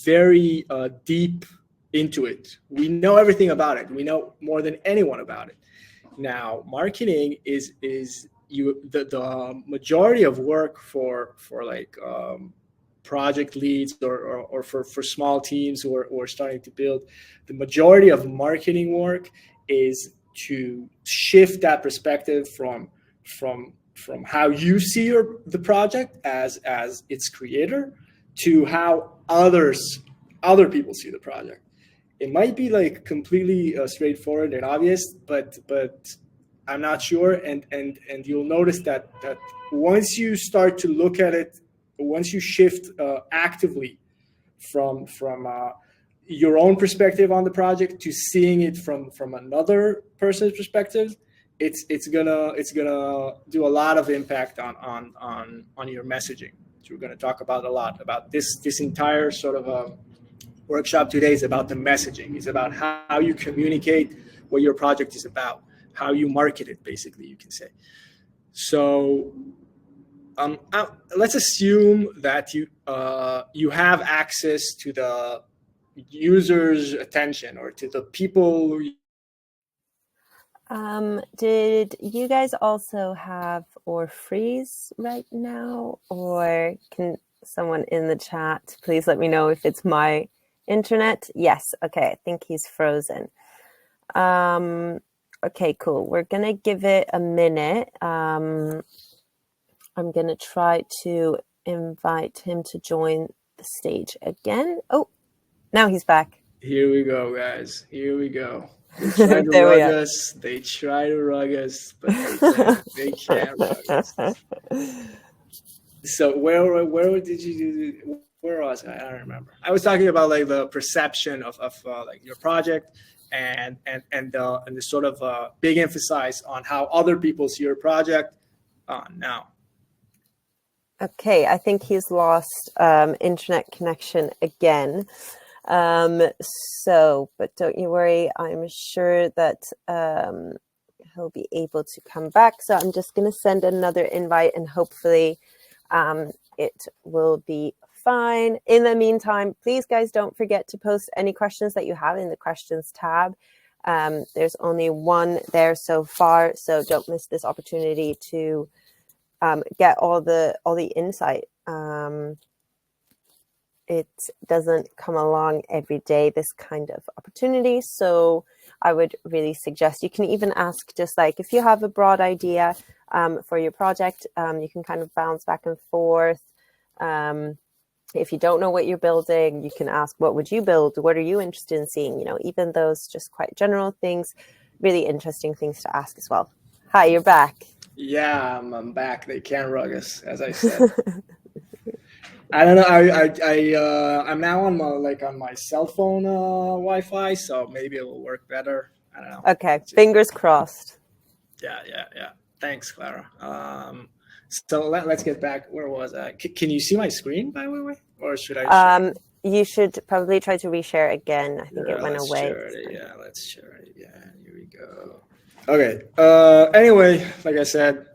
very deep into it. We know everything about it. We know more than anyone about it. Now, marketing is the majority of work for like project leads or for small teams who are starting to build. The majority of marketing work is to shift that perspective from how you see the project as its creator to how other people see the project. It might be like completely straightforward and obvious, but I'm not sure. And you'll notice that once you start to look at it, once you shift actively from your own perspective on the project to seeing it from another person's perspective, it's gonna do a lot of impact on your messaging. So we're gonna talk about a lot about this entire sort of workshop today is about the messaging. It's about how you communicate what your project is about, how you market it, basically, you can say. So let's assume that you have access to the user's attention or to the people. Did you guys also have or freeze right now, or can someone in the chat please let me know if it's my internet? Yes. Okay. I think he's frozen. Okay, cool. We're going to give it a minute. I'm going to try to invite him to join the stage again. Oh, now he's back. Here we go, guys. Here we go. They try to There we rug are. us. They try to rug us, but they can't rug us. So where did you do? Where was I? I don't remember. I was talking about like the perception of like your project and the sort of big emphasis on how other people see your project now. Okay, I think he's lost internet connection again. But don't you worry, I'm sure that he'll be able to come back. So I'm just going to send another invite and hopefully it will be fine. In the meantime, please guys, don't forget to post any questions that you have in the questions tab. There's only one there so far, so don't miss this opportunity to get all the insight. It doesn't come along every day, this kind of opportunity. So I would really suggest you can even ask, just like if you have a broad idea for your project, you can kind of bounce back and forth. If you don't know what you're building, you can ask, what would you build? What are you interested in seeing? You know, even those just quite general things, really interesting things to ask as well. Hi, you're back. Yeah, I'm back. They can't rug us, as I said. I don't know. I'm now on my cell phone Wi-Fi, so maybe it will work better. I don't know. Okay, fingers crossed. Yeah. Thanks, Clara. So let's get back. Where was I? Can you see my screen, by the way, or should I? Share? You should probably try to reshare again. I think it went away. Let's share it again. Here we go. Okay. Anyway, like I said,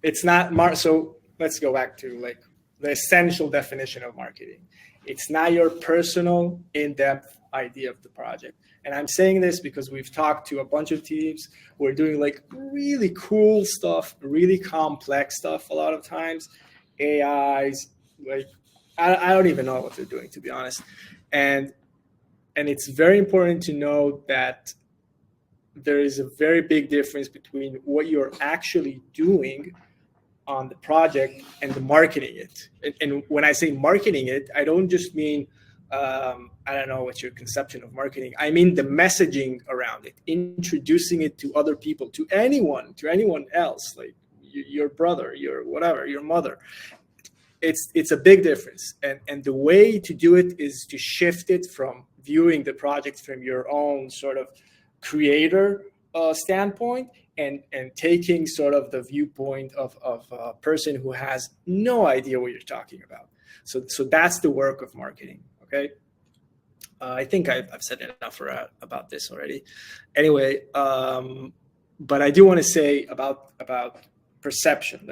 it's not so let's go back to like the essential definition of marketing. It's not your personal in-depth idea of the project. And I'm saying this because we've talked to a bunch of teams who are doing like really cool stuff, really complex stuff a lot of times, AIs, like I don't even know what they're doing, to be honest. And it's very important to know that there is a very big difference between what you're actually doing on the project and the marketing it. And when I say marketing it, I don't just mean, I don't know what's your conception of marketing. I mean the messaging around it, introducing it to other people, to anyone else, like your brother, your whatever, your mother. It's a big difference. And the way to do it is to shift it from viewing the project from your own sort of creator standpoint and taking sort of the viewpoint of a person who has no idea what you're talking about. So that's the work of marketing, okay? I think I've said enough about this already. Anyway, but I do want to say about perception,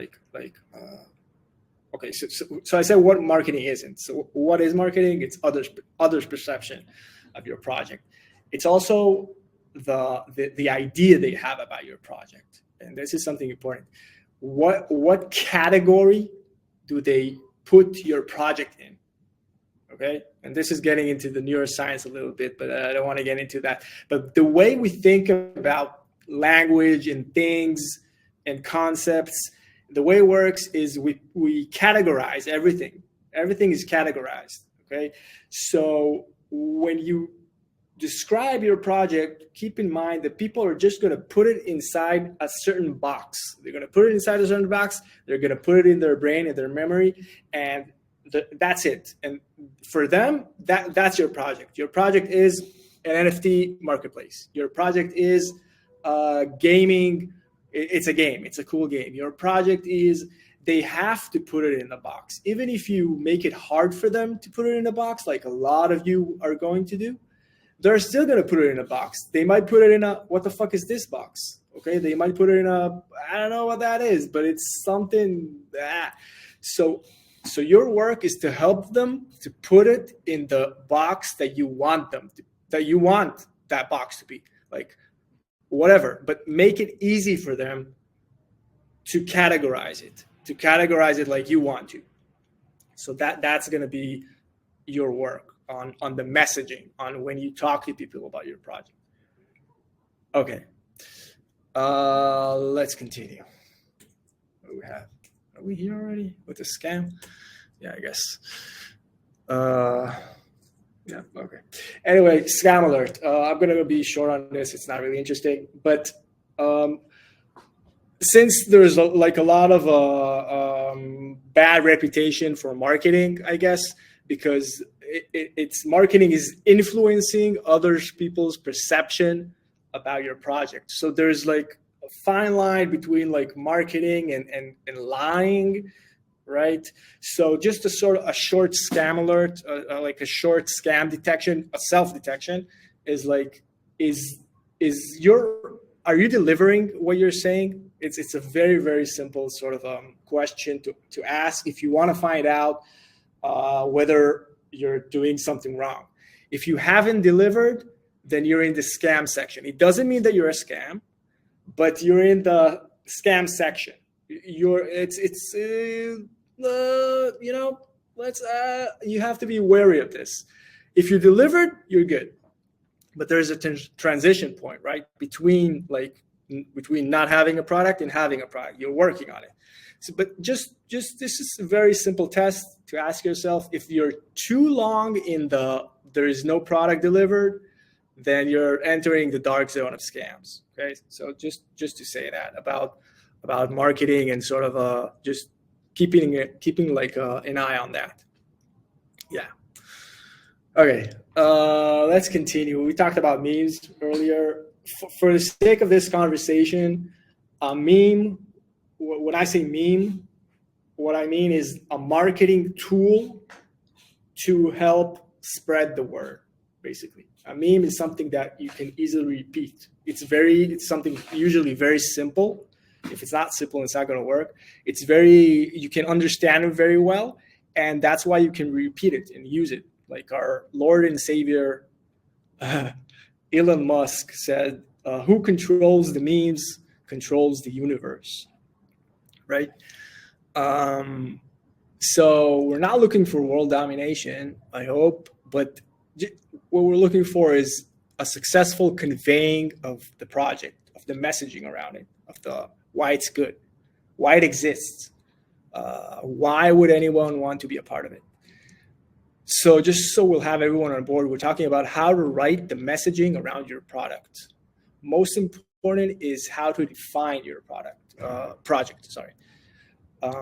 okay, so I said what marketing isn't. So what is marketing? It's others' perception of your project. It's also the idea they have about your project. And this is something important. What category do they put your project in? Okay, and this is getting into the neuroscience a little bit, but I don't want to get into that. But the way we think about language and things and concepts, the way it works is we categorize everything. Everything is categorized, okay? So when you describe your project, keep in mind that people are just going to put it inside a certain box. They're going to put it inside a certain box. They're going to put it in their brain and their memory, and that's it. And for them, that's your project. Your project is an NFT marketplace. Your project is gaming. It's a game. It's a cool game. Your project is, they have to put it in a box. Even if you make it hard for them to put it in a box, like a lot of you are going to do, they're still going to put it in a box. They might put it in a, what the fuck is this box? Okay, they might put it in a, I don't know what that is, but it's something that. So your work is to help them to put it in the box that you want them to, that you want that box to be. Like, whatever, but make it easy for them to categorize it like you want to. So that's going to be your work on the messaging, on when you talk to people about your project. Okay. Let's continue. What do we have? Are we here already with the scam? Yeah, I guess. Yeah, okay. Anyway, scam alert. I'm going to be short on this. It's not really interesting. But since there's a lot of bad reputation for marketing, I guess, because it's marketing is influencing other people's perception about your project. So there's like a fine line between like marketing and lying, right? So just a short scam alert, like a short scam detection, a self-detection is like, are you delivering what you're saying? It's a very, very simple sort of question to ask if you want to find out whether you're doing something wrong. If you haven't delivered, then you're in the scam section. It doesn't mean that you're a scam, but you're in the scam section. You have to be wary of this. If you delivered, you're good. But there's a transition point, right? Between not having a product and having a product. You're working on it. So, but just this is a very simple test to ask yourself. If you're too long in there is no product delivered, then you're entering the dark zone of scams. Okay, so just to say that about marketing and sort of just keeping like an eye on that. Yeah. Okay, let's continue. We talked about memes earlier. For the sake of this conversation, a meme, when I say meme, what I mean is a marketing tool to help spread the word, basically. A meme is something that you can easily repeat. It's something usually very simple. If it's not simple, it's not going to work. You can understand it very well, and that's why you can repeat it and use it. Like our Lord and Savior, Elon Musk said, who controls the memes controls the universe, right? So we're not looking for world domination, I hope, but what we're looking for is a successful conveying of the project, of the messaging around it, of why it's good, why it exists, why would anyone want to be a part of it. So just so we'll have everyone on board, we're talking about how to write the messaging around your product. Most important is how to define your project,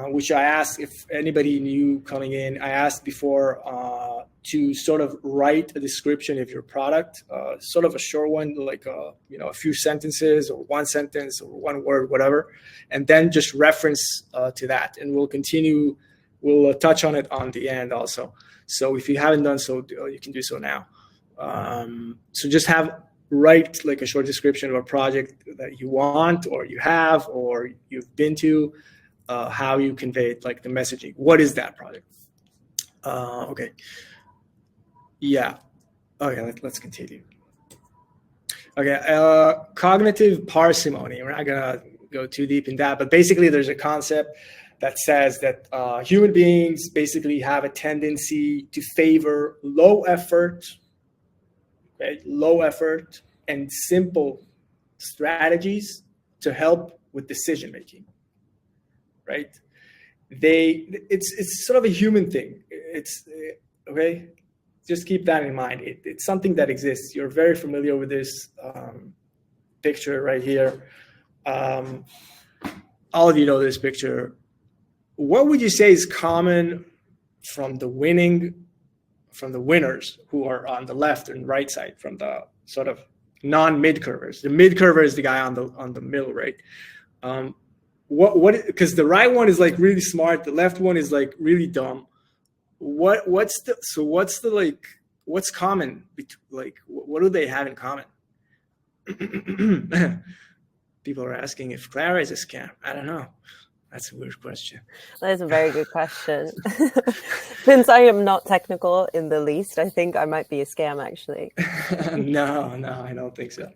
which I asked, if anybody new coming in, I asked before to sort of write a description of your product, sort of a short one, like a few sentences or one sentence or one word, whatever, and then just reference to that. And we'll touch on it on the end also. So if you haven't done so, you can do so now. So just write like a short description of a project that you want or you have or you've been to, how you convey like the messaging. What is that project? Okay. Yeah. Okay, let's continue. Okay, cognitive parsimony. We're not gonna go too deep in that, but basically there's a concept that says that human beings basically have a tendency to favor low effort and simple strategies to help with decision making, right? It's sort of a human thing. It's okay. Just keep that in mind. It's something that exists. You're very familiar with this picture right here. All of you know this picture. What would you say is common from the winners who are on the left and right side, from the sort of non-mid-curvers? The mid-curver is the guy on the middle, right? Because the right one is like really smart, the left one is like really dumb. What's common? Like, what do they have in common? People are asking if Clara is a scam. I don't know. That's a weird question. That is a very good question. Since I am not technical in the least, I think I might be a scam, actually. No, I don't think so.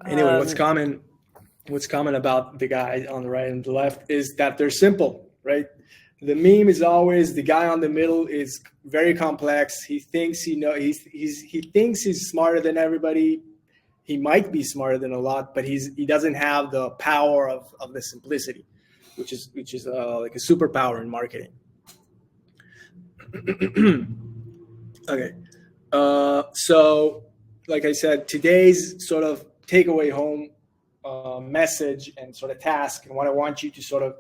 Anyway, what's common about the guy on the right and the left is that they're simple, right? The meme is always the guy on the middle is very complex. He thinks he thinks he's smarter than everybody. He might be smarter than a lot, but he doesn't have the power of the simplicity, which is like a superpower in marketing. Okay, so like I said, today's sort of takeaway home message and sort of task, and what I want you to sort of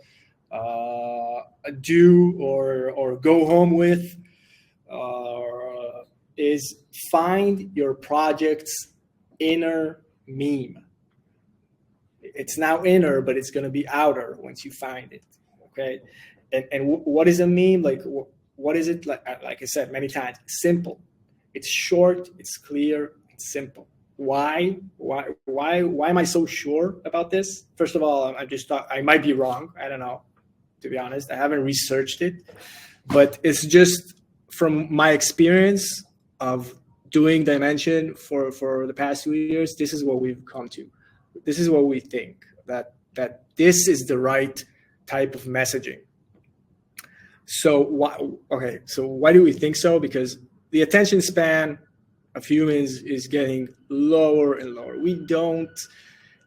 do or go home with is find your project's inner meme. It's now inner, but it's going to be outer once you find it. Okay, and what is a meme? Like, what is it? Like I said many times, simple. It's short. It's clear. It's simple. Why am I so sure about this? First of all, I might be wrong. I don't know, to be honest. I haven't researched it, but it's just from my experience of doing Dymension for the past 2 years. This is what we've come to. This is what we think, that this is the right type of messaging. So why do we think so? Because the attention span of humans is getting lower and lower.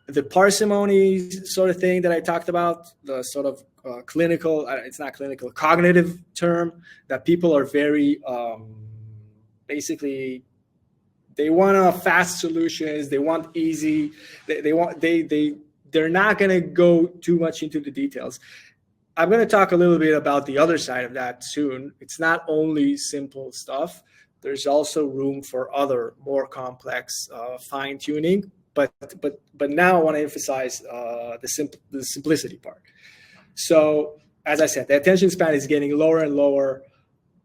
The parsimony sort of thing that I talked about, the sort of clinical, it's not clinical, cognitive term, that people are very, basically, they want fast solutions. They want easy. They're not going to go too much into the details. I'm going to talk a little bit about the other side of that soon. It's not only simple stuff. There's also room for other more complex fine tuning. But now I want to emphasize the simplicity part. So as I said, the attention span is getting lower and lower.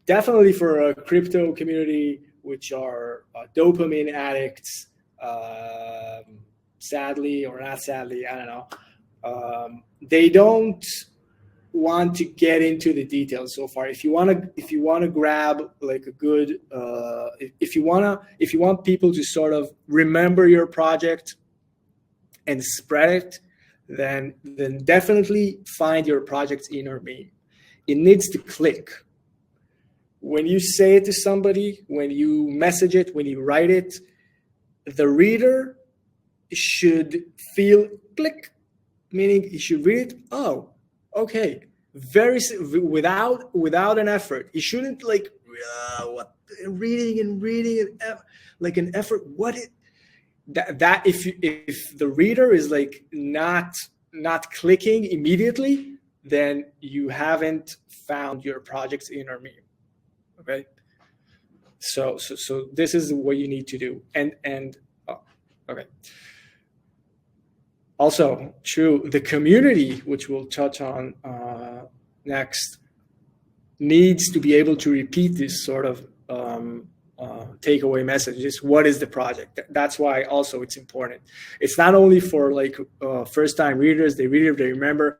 Definitely for a crypto community, which are dopamine addicts, sadly or not sadly, I don't know. They don't want to get into the details so far. If you want to grab like a good, if you want people to sort of remember your project and spread it, then definitely find your project's inner meme. It needs to click. When you say it to somebody, when you message it, when you write it, the reader should feel click, meaning he should read it. Oh, okay, without an effort. He shouldn't like reading like an effort. If the reader is like not clicking immediately, then you haven't found your project's inner meme. Okay, so this is what you need to do, and okay. Also, true, the community, which we'll touch on next, needs to be able to repeat this sort of takeaway messages. What is the project? That's why also it's important. It's not only for like first-time readers. They read it, they remember.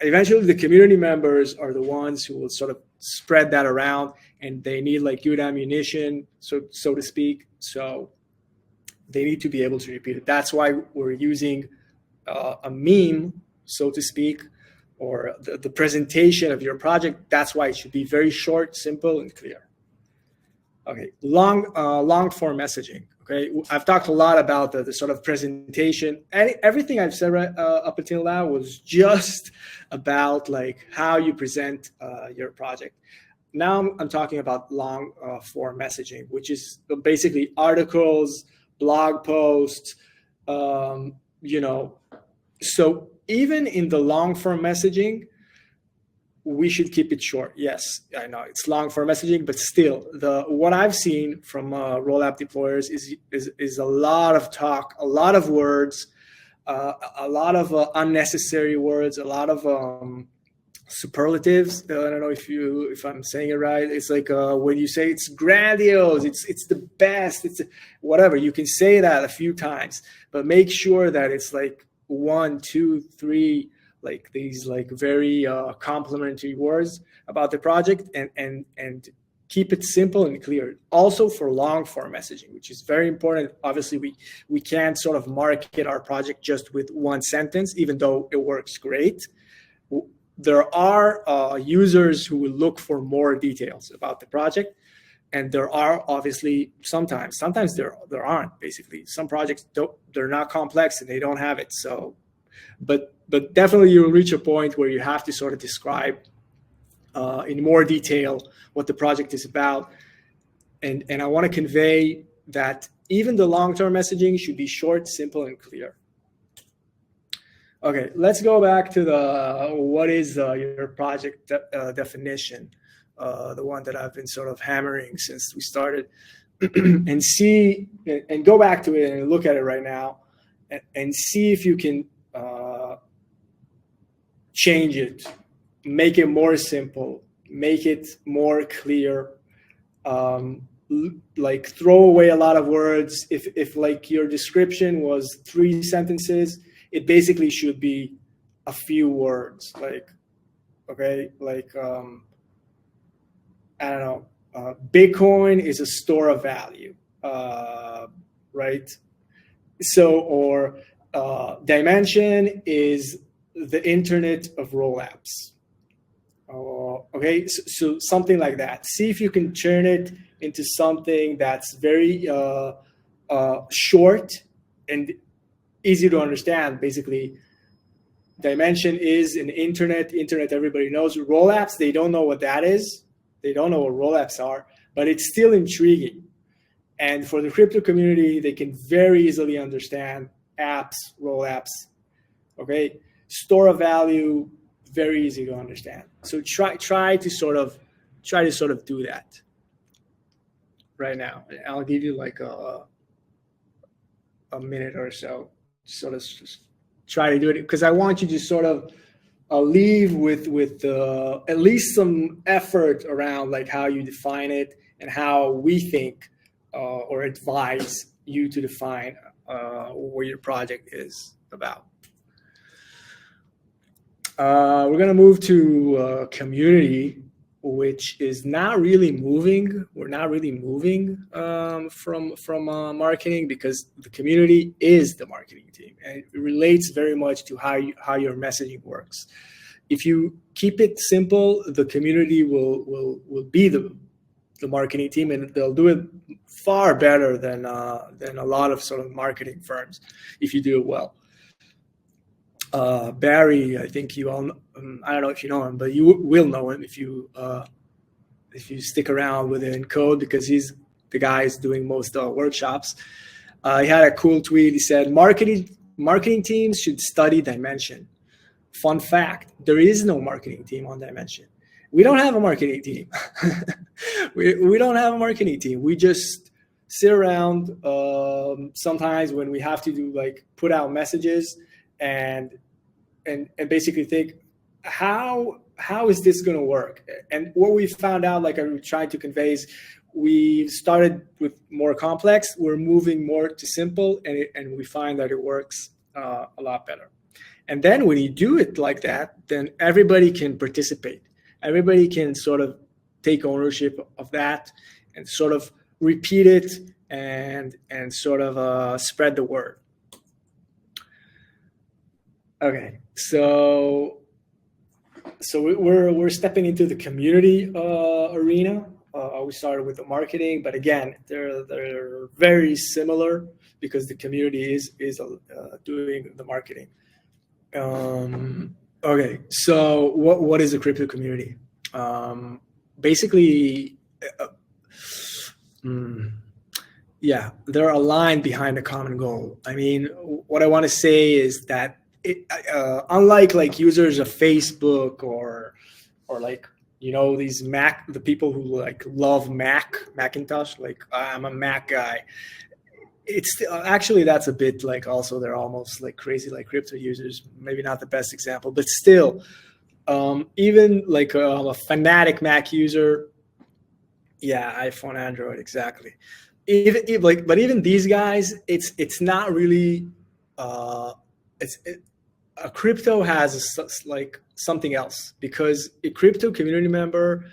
Eventually, the community members are the ones who will sort of spread that around, and they need like good ammunition, so to speak. So they need to be able to repeat it. That's why we're using a meme, so to speak, or the presentation of your project. That's why it should be very short, simple, and clear. Okay, long form messaging. Okay, I've talked a lot about the sort of presentation. Everything I've said up until now was just about like how you present your project. Now I'm talking about long form messaging, which is basically articles, blog posts, So even in the long form messaging, we should keep it short. Yes, I know it's long form messaging, but still, what I've seen from RollApp deployers is a lot of talk, a lot of words, a lot of unnecessary words, a lot of superlatives. I don't know if I'm saying it right. It's like when you say it's grandiose, it's the best, it's whatever. You can say that a few times, but make sure that it's like 1, 2, 3, like these like very complimentary words about the project, and keep it simple and clear. Also for long form messaging, which is very important. Obviously, we can't sort of market our project just with one sentence, even though it works great. There are users who will look for more details about the project. And there are obviously sometimes there aren't. Basically, some projects they're not complex and they don't have it. So, but definitely you will reach a point where you have to sort of describe in more detail what the project is about. And I want to convey that even the long-term messaging should be short, simple, and clear. Okay, let's go back to the what is your project definition, the one that I've been sort of hammering since we started, and see and go back to it and look at it right now, and see if you can change it, make it more simple, make it more clear, like throw away a lot of words. If like your description was 3 sentences, it basically should be a few words, like, okay, like, I don't know, Bitcoin is a store of value, right? So, or Dymension is the internet of RollApps. Okay, so something like that. See if you can turn it into something that's very short and easy to understand. Basically, Dymension is an internet. Everybody knows. RollApps, they don't know what that is. They don't know what RollApps are, but it's still intriguing. And for the crypto community, they can very easily understand apps, RollApps. Okay, store of value, very easy to understand. So try to sort of do that right now. I'll give you like a minute or so. Sort of just try to do it, because I want you to sort of leave with at least some effort around like how you define it and how we think or advise you to define what your project is about. We're gonna move to community, which is not really moving. We're not really moving from marketing, because the community is the marketing team, and it relates very much to how your messaging works. If you keep it simple, the community will be the marketing team, and they'll do it far better than a lot of sort of marketing firms if you do it well. Barry, I think you all, I don't know if you know him, but you will know him if you stick around with Encode, because he's the guy who's doing most workshops. He had a cool tweet. He said, marketing teams should study Dymension. Fun fact, there is no marketing team on Dymension. We don't have a marketing team. we don't have a marketing team. We just sit around sometimes when we have to do like put out messages and basically think, how is this going to work? And what we found out, like I tried to convey, is we started with more complex. We're moving more to simple, and we find that it works a lot better. And then when you do it like that, then everybody can participate. Everybody can sort of take ownership of that and sort of repeat it and sort of spread the word. Okay, so we're stepping into the community arena. We started with the marketing, but again, they're very similar because the community is doing the marketing. Okay, so what is the crypto community? Basically, yeah, they're aligned behind a common goal. I mean, what I want to say is that unlike like users of Facebook or like, you know, these the people who like love Macintosh, like I'm a Mac guy. It's actually, that's a bit like, also they're almost like crazy like crypto users. Maybe not the best example, but still, even like a fanatic Mac user, yeah, iPhone, Android, exactly. But even these guys, it's not really. A crypto has like something else, because a crypto community member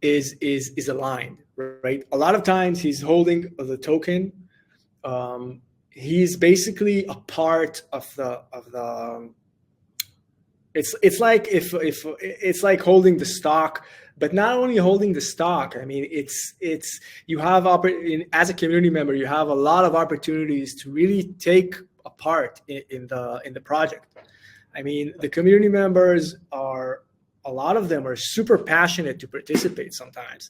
is aligned, right? A lot of times he's holding the token. He's basically a part of the it's like if it's like holding the stock, but not only holding the stock. I mean, it's you have as a community member, you have a lot of opportunities to really take a part in the project. I mean, the community members are, a lot of them are super passionate to participate sometimes.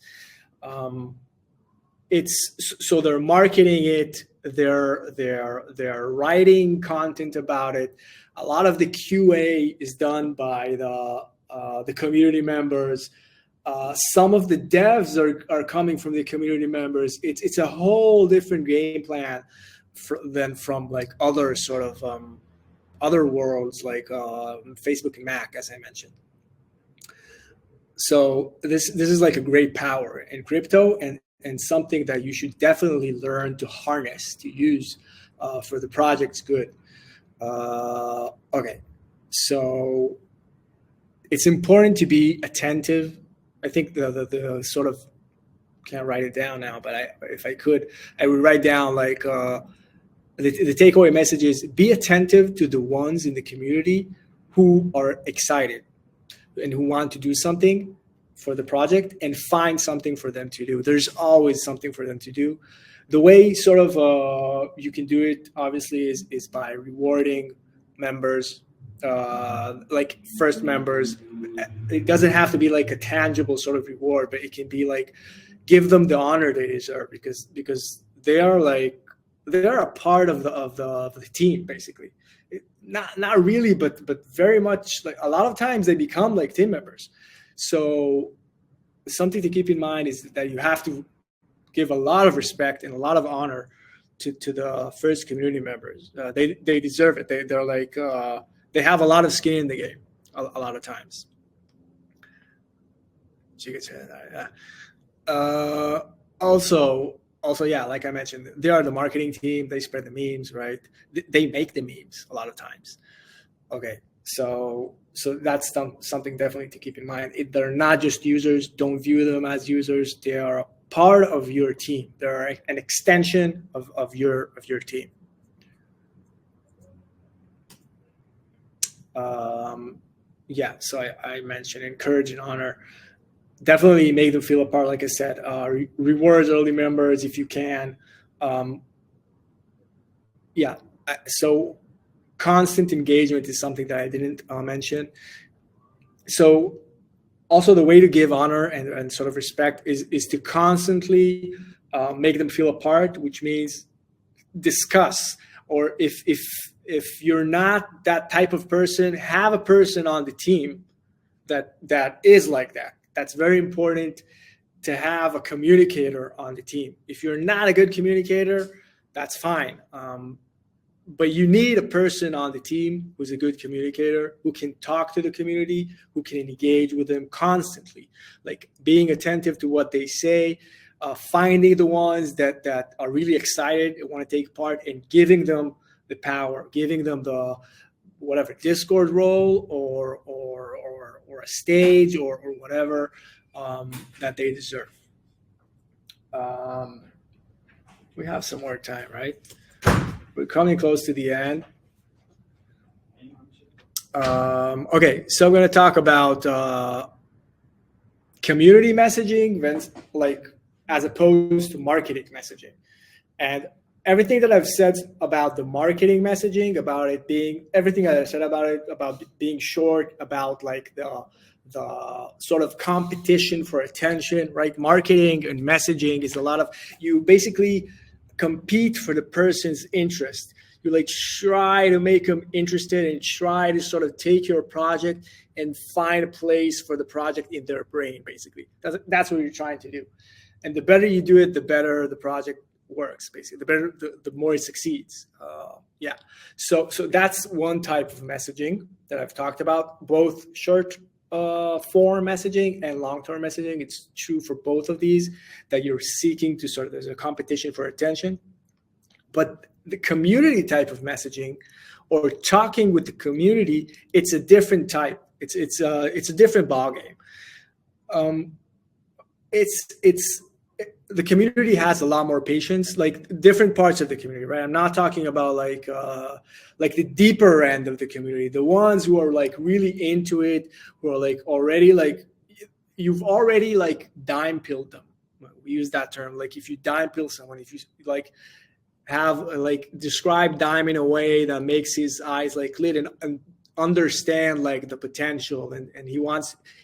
So they're marketing it, they're writing content about it. A lot of the QA is done by the community members. Some of the devs are coming from the community members. It's a whole different game plan than from like other sort of other worlds like Facebook and Mac, as I mentioned. So this is like a great power in crypto, and something that you should definitely learn to harness, to use for the project's good. Okay, so it's important to be attentive. I think the sort of, can't write it down now, but if I could, I would write down like the takeaway message is: be attentive to the ones in the community who are excited and who want to do something for the project, and find something for them to do. There's always something for them to do. The way sort of you can do it, obviously, is by rewarding members, like first members. It doesn't have to be like a tangible sort of reward, but it can be like, give them the honor they deserve, because they are a part of the team, basically. Not really, but very much. Like a lot of times they become like team members. So something to keep in mind is that you have to give a lot of respect and a lot of honor to the first community members. They deserve it. They're like they have a lot of skin in the game a lot of times. So you can say that. Yeah. Also, yeah, like I mentioned, they are the marketing team. They spread the memes, right? They make the memes a lot of times. Okay, so that's something definitely to keep in mind. They're not just users. Don't view them as users. They are a part of your team. They're an extension of your team. Yeah, so I mentioned encourage and honor. Definitely make them feel a part, like I said. Rewards early members if you can. Yeah, so constant engagement is something that I didn't mention. So also the way to give honor and sort of respect is to constantly make them feel a part, which means discuss. Or if you're not that type of person, have a person on the team that is like that. That's very important, to have a communicator on the team. If you're not a good communicator, that's fine. But you need a person on the team who's a good communicator, who can talk to the community, who can engage with them constantly, like being attentive to what they say, finding the ones that are really excited and want to take part, and giving them the power, giving them the whatever Discord role or a stage or whatever that they deserve. We have some more time, right? We're coming close to the end. Okay, so I'm going to talk about community messaging, like as opposed to marketing messaging. And everything that I've said about the marketing messaging, about it being everything that I said about it, about being short, about like the sort of competition for attention, right? Marketing and messaging is a lot of, you basically compete for the person's interest. You like try to make them interested and try to sort of take your project and find a place for the project in their brain, basically. That's what you're trying to do. And the better you do it, the better the project works, basically. The better, the more it succeeds. Yeah. So that's one type of messaging that I've talked about, both short form messaging and long-term messaging. It's true for both of these, that you're seeking to sort of, there's a competition for attention. But the community type of messaging, or talking with the community, it's a different type. It's a different ballgame. it's the community has a lot more patience, like different parts of the community, right? I'm not talking about like the deeper end of the community, the ones who are like really into it, who are like already like, you've already like dime pilled them. We use that term. Like if you dime pill someone, if you like have like describe Dime in a way that makes his eyes like lit and understand like the potential, and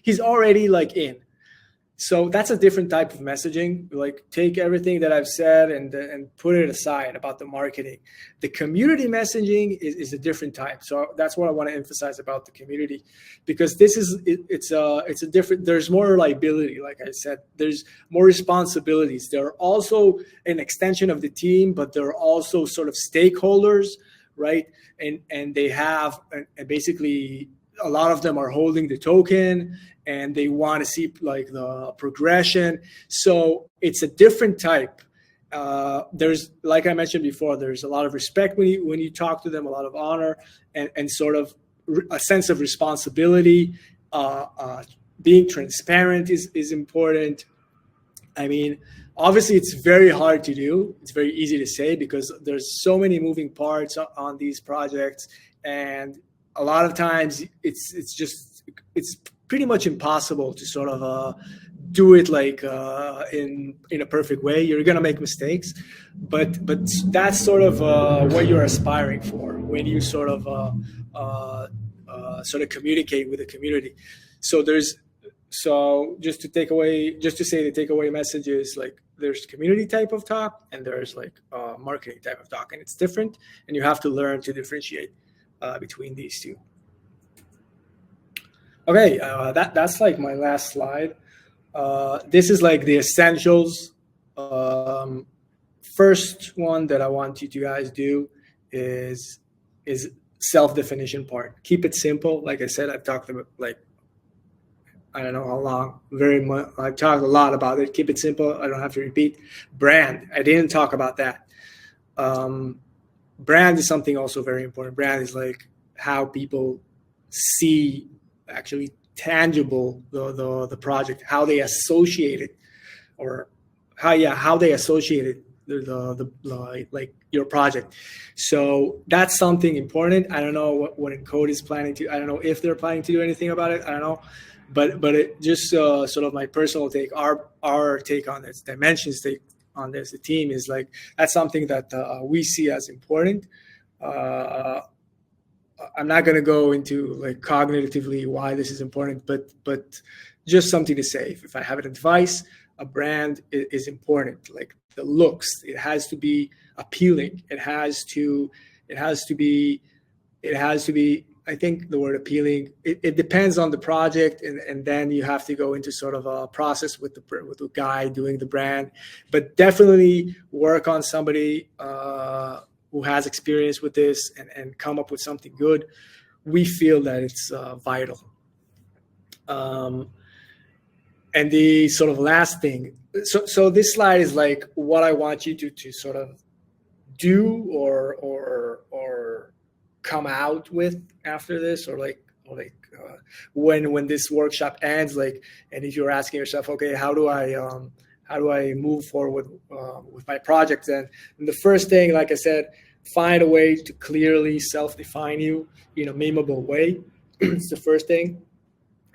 he's already like in. So that's a different type of messaging. Like take everything that I've said and put it aside about the marketing. The community messaging is a different type. So that's what I want to emphasize about the community, because it's a different. There's more liability, like I said. There's more responsibilities. They're also an extension of the team, but they're also sort of stakeholders, right? And they have and basically a lot of them are holding the token, and they want to see like the progression. So it's a different type. There's, like I mentioned before, there's a lot of respect when you talk to them, a lot of honor, and sort of a sense of responsibility. Being transparent is important. I mean, obviously it's very hard to do. It's very easy to say because there's so many moving parts on these projects, and a lot of times it's pretty much impossible to sort of do it like in a perfect way. You're gonna make mistakes, but that's sort of what you're aspiring for when you sort of communicate with the community. So just to say the takeaway message is like there's community type of talk and there's like marketing type of talk, and it's different, and you have to learn to differentiate between these two. Okay, that's like my last slide. This is like the essentials. First one that I want you to guys do is self-definition part. Keep it simple. Like I said, I've talked about like, I don't know how long, very much. I've talked a lot about it. Keep it simple. I don't have to repeat. Brand. I didn't talk about that. Brand is something also very important. Brand is like how people see actually tangible the project, how they associate it, or how they associate it like your project. So that's something important. I don't know what Encode is planning to. I don't know if they're planning to do anything about it. I don't know, but it just sort of my personal take, our take on this, Dymension's take on this, the team is like that's something that we see as important. I'm not going to go into like cognitively why this is important, but just something to say. If I have an advice, a brand is important. Like the looks, it has to be appealing. It has to be. I think the word appealing. It depends on the project, and then you have to go into sort of a process with the guy doing the brand. But definitely work on somebody who has experience with this and come up with something good. We feel that it's vital. And the sort of last thing, so this slide is like what I want you to sort of do or come out with after this, or when this workshop ends, like, and if you're asking yourself, okay, how do I move forward with my project? And the first thing, like I said, find a way to clearly self-define you in a memeable way. It's the first thing.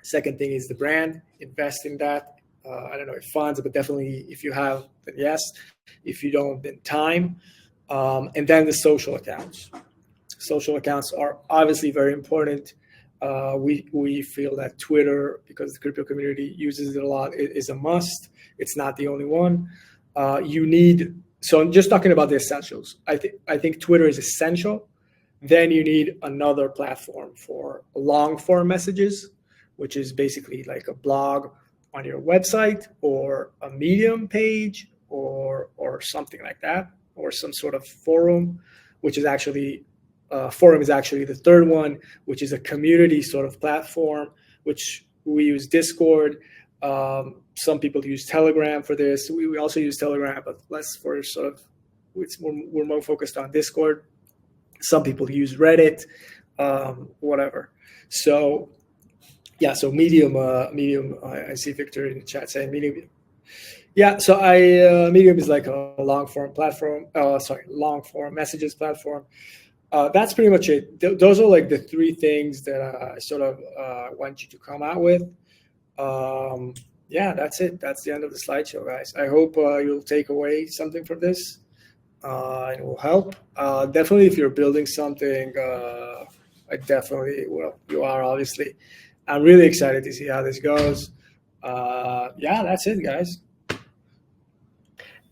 Second thing is the brand. Invest in that. I don't know if funds, but definitely if you have, then yes. If you don't, then time. And then the social accounts. Social accounts are obviously very important. We feel that Twitter, because the crypto community uses it a lot, is a must. It's not the only one. So I'm just talking about the essentials. I think Twitter is essential. Then you need another platform for long form messages, which is basically like a blog on your website or a Medium page or something like that, or some sort of forum, which is actually forum is actually the third one, which is a community sort of platform, which we use Discord. Some people use Telegram for this. We also use Telegram, but less for sort of, we're more focused on Discord. Some people use Reddit, whatever. So yeah, so Medium, I see Victor in the chat saying Medium. Yeah, so Medium is like a long form platform. Long form messages platform. That's pretty much it. Those are like the three things that I sort of want you to come out with. Yeah, that's it. That's the end of the slideshow, guys. I hope you'll take away something from this. It will help. Definitely, if you're building something, I definitely will. You are, obviously. I'm really excited to see how this goes. Yeah, that's it, guys.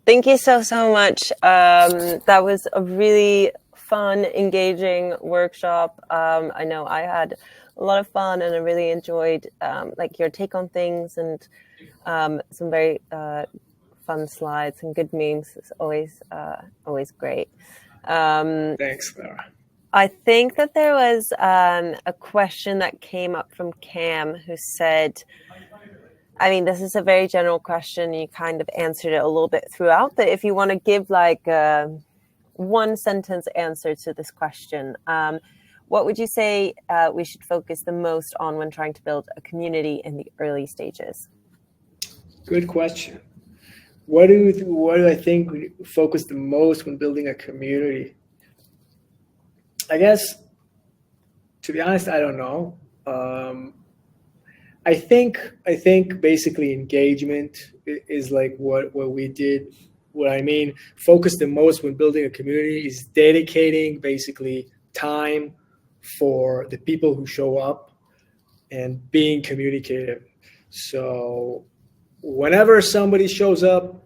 Thank you so much. That was a really fun, engaging workshop. I know I had a lot of fun, and I really enjoyed like your take on things, and some very fun slides and good memes. It's always great. Thanks, Clara. I think that there was a question that came up from Cam, who said, I mean, this is a very general question. You kind of answered it a little bit throughout, but if you want to give like a one sentence answer to this question, what would you say we should focus the most on when trying to build a community in the early stages? Good question. What do I think we focus the most when building a community? I guess, to be honest, I don't know. I think basically engagement is like what we did. What I mean, focus the most when building a community is dedicating basically time for the people who show up and being communicative. So whenever somebody shows up,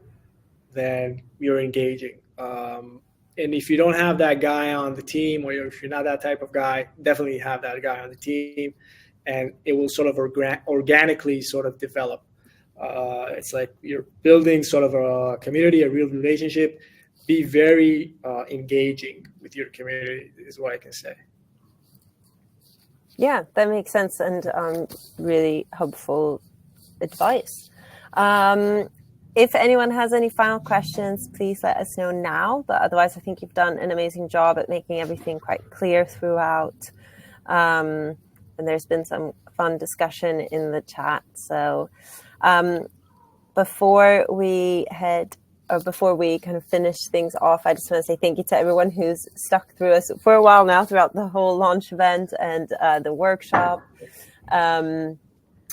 then you're engaging. And if you don't have that guy on the team, or if you're not that type of guy, definitely have that guy on the team, and it will sort of organically sort of develop. It's like you're building sort of a community, a real relationship. Be very engaging with your community is what I can say. Yeah, that makes sense, and really helpful advice. If anyone has any final questions, please let us know now. But otherwise, I think you've done an amazing job at making everything quite clear throughout. And there's been some fun discussion in the chat. So before we kind of finish things off, I just want to say thank you to everyone who's stuck through us for a while now, throughout the whole launch event and the workshop.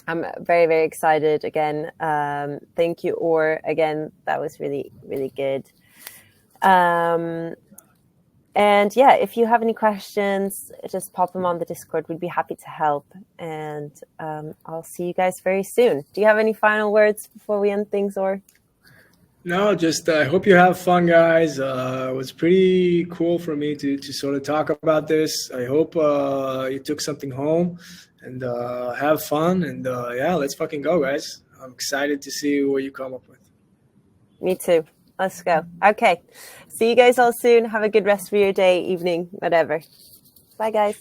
I'm very, very excited again. Thank you, Or. Again, that was really, really good. And yeah, if you have any questions, just pop them on the Discord. We'd be happy to help. And I'll see you guys very soon. Do you have any final words before we end things, Or? No, just I hope you have fun, guys. It was pretty cool for me to sort of talk about this. I hope you took something home. And have fun, and yeah, let's fucking go, guys. I'm excited to see what you come up with. Me too. Let's go. Okay. See you guys all soon. Have a good rest of your day, evening, whatever. Bye, guys.